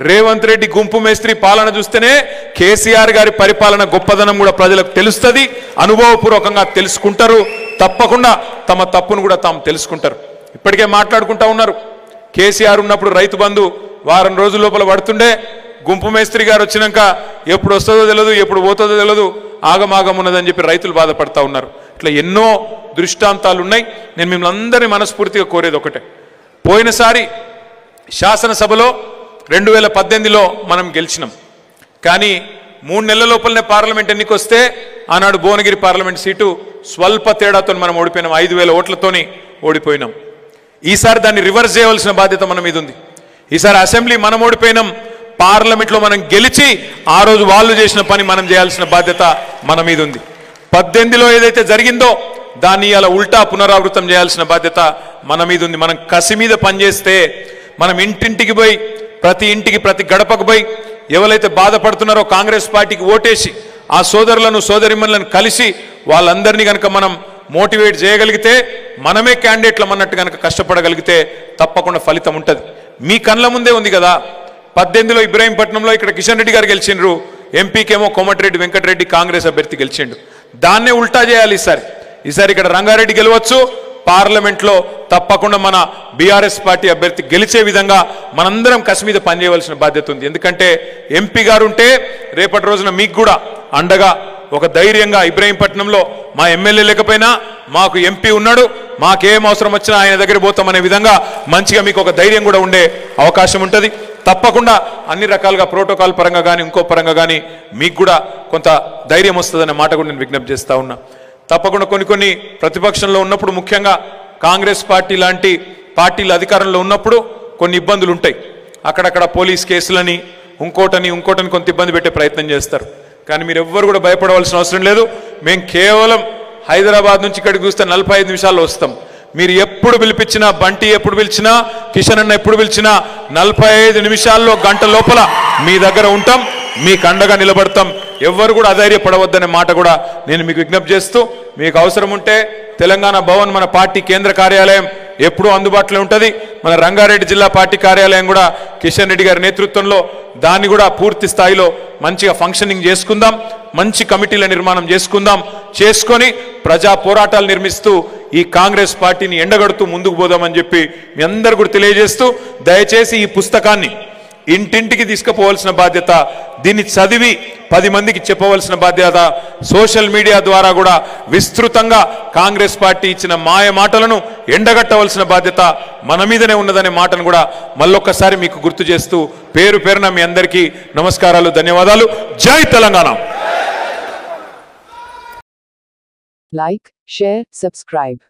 రేవంత్ రెడ్డి గుంపు మేస్త్రి పాలన చూస్తేనే కేసీఆర్ గారి పరిపాలన గొప్పదనం కూడా ప్రజలకు తెలుస్తుంది. అనుభవపూర్వకంగా తెలుసుకుంటారు. తప్పకుండా తమ తప్పును కూడా తాము తెలుసుకుంటారు. ఇప్పటికే మాట్లాడుకుంటా ఉన్నారు. కేసీఆర్ ఉన్నప్పుడు రైతు బంధు వారం రోజుల లోపల పడుతుండే, గుంపు మేస్త్రి గారు వచ్చినాక ఎప్పుడు వస్తుందో తెలియదు, ఎప్పుడు పోతుందో తెలియదు, ఆగమాగం ఉన్నదని చెప్పి రైతులు బాధపడతా ఉన్నారు. ఇట్లా ఎన్నో దృష్టాంతాలు ఉన్నాయి. నేను మిమ్మల్ని అందరినీ మనస్ఫూర్తిగా కోరేది ఒకటే, పోయినసారి శాసనసభలో 2018లో మనం గెలిచినాం. కానీ 3 నెలల లోపలనే పార్లమెంట్ ఎన్నికొస్తే ఆనాడు భువనగిరి పార్లమెంట్ సీటు స్వల్ప తేడాతో మనం ఓడిపోయినాం. 5,000 ఓట్లతోని ఓడిపోయినాం. ఈసారి దాన్ని రివర్స్ చేయవలసిన బాధ్యత మన మీద ఉంది. ఈసారి అసెంబ్లీ మనం ఓడిపోయినాం, పార్లమెంట్లో మనం గెలిచి ఆ రోజు వాళ్ళు చేసిన పని మనం చేయాల్సిన బాధ్యత మన మీద ఉంది. 18లో ఏదైతే జరిగిందో దాన్ని ఇలా ఉల్టా పునరావృతం చేయాల్సిన బాధ్యత మన మీద ఉంది. మనం కసి మీద పనిచేస్తే, మనం ఇంటింటికి పోయి ప్రతి ఇంటికి ప్రతి గడపకు పోయి ఎవరైతే బాధపడుతున్నారో కాంగ్రెస్ పార్టీకి ఓటేసి ఆ సోదరులను సోదరిమణులను కలిసి వాళ్ళందరినీ కనుక మనం మోటివేట్ చేయగలిగితే, మనమే క్యాండిడేట్లం అన్నట్టు కనుక కష్టపడగలిగితే తప్పకుండా ఫలితం ఉంటుంది. మీ కళ్ళ ముందే ఉంది కదా. 18లో ఇబ్రాహీంపట్నంలో ఇక్కడ కిషన్ రెడ్డి గారు గెలిచిండ్రు, ఎంపీకేమో కోమటిరెడ్డి వెంకటరెడ్డి కాంగ్రెస్ అభ్యర్థి గెలిచిండు. దాన్నే ఉల్టా చేయాలి ఈసారి ఇక్కడ రంగారెడ్డి గెలవచ్చు, పార్లమెంట్లో తప్పకుండా మన బీఆర్ఎస్ పార్టీ అభ్యర్థి గెలిచే విధంగా మనందరం కసి మీద పనిచేయవలసిన బాధ్యత ఉంది. ఎందుకంటే ఎంపీ గారు ఉంటే రేపటి రోజున మీకు కూడా అండగా ఒక ధైర్యంగా ఇబ్రాహీంపట్నంలో మా ఎమ్మెల్యే లేకపోయినా మాకు ఎంపీ ఉన్నాడు, మాకేం అవసరం వచ్చినా ఆయన దగ్గర పోతామనే విధంగా మంచిగా మీకు ఒక ధైర్యం కూడా ఉండే అవకాశం ఉంటుంది. తప్పకుండా అన్ని రకాలుగా ప్రోటోకాల్ పరంగా కానీ ఇంకో పరంగా కానీ మీకు కూడా కొంత ధైర్యం వస్తుందనే మాట కూడా నేను విజ్ఞప్తి చేస్తా ఉన్నా. తప్పకుండా కొన్ని ప్రతిపక్షంలో ఉన్నప్పుడు, ముఖ్యంగా కాంగ్రెస్ పార్టీ లాంటి పార్టీలు అధికారంలో ఉన్నప్పుడు కొన్ని ఇబ్బందులు ఉంటాయి. అక్కడక్కడ పోలీస్ కేసులని ఇంకోటని కొంత ఇబ్బంది పెట్టే ప్రయత్నం చేస్తారు. కానీ మీరు ఎవ్వరు కూడా భయపడవలసిన అవసరం లేదు. మేము కేవలం హైదరాబాద్ నుంచి ఇక్కడికి చూస్తే 45 నిమిషాల్లో వస్తాం. మీరు ఎప్పుడు పిలిపించినా, బంటి ఎప్పుడు పిలిచినా, కిషన్ అన్న ఎప్పుడు పిలిచినా 45 నిమిషాల్లో గంట లోపల మీ దగ్గర ఉంటాం, మీకు అండగా నిలబడతాం. ఎవ్వరు కూడా అధైర్యపడవద్దనే మాట కూడా నేను మీకు విజ్ఞప్తి చేస్తూ, మీకు అవసరం ఉంటే తెలంగాణ భవన్ మన పార్టీ కేంద్ర కార్యాలయం ఎప్పుడూ అందుబాటులో ఉంటుంది. మన రంగారెడ్డి జిల్లా పార్టీ కార్యాలయం కూడా కిషన్ రెడ్డి గారి నేతృత్వంలో దాన్ని కూడా పూర్తి స్థాయిలో మంచిగా ఫంక్షనింగ్ చేసుకుందాం. మంచి కమిటీల నిర్మాణం చేసుకొని ప్రజా పోరాటాలు నిర్మిస్తూ ఈ కాంగ్రెస్ పార్టీని ఎండగడుతూ ముందుకు పోదామని చెప్పి మీ అందరూ కూడా తెలియజేస్తూ, దయచేసి ఈ పుస్తకాన్ని ఇంటింటికి తీసుకుపోవాల్సిన బాధ్యత, దీన్ని చదివి 10 మందికి చెప్పవలసిన బాధ్యత, సోషల్ మీడియా ద్వారా కూడా విస్తృతంగా కాంగ్రెస్ పార్టీ ఇచ్చిన మాయ మాటలను ఎండగట్టవలసిన బాధ్యత మన మీదనే ఉన్నదనే మాటను కూడా మళ్ళొక్కసారి మీకు గుర్తు చేస్తూ పేరు పేరున మీ అందరికీ నమస్కారాలు, ధన్యవాదాలు. జై తెలంగాణ. Like, share, subscribe.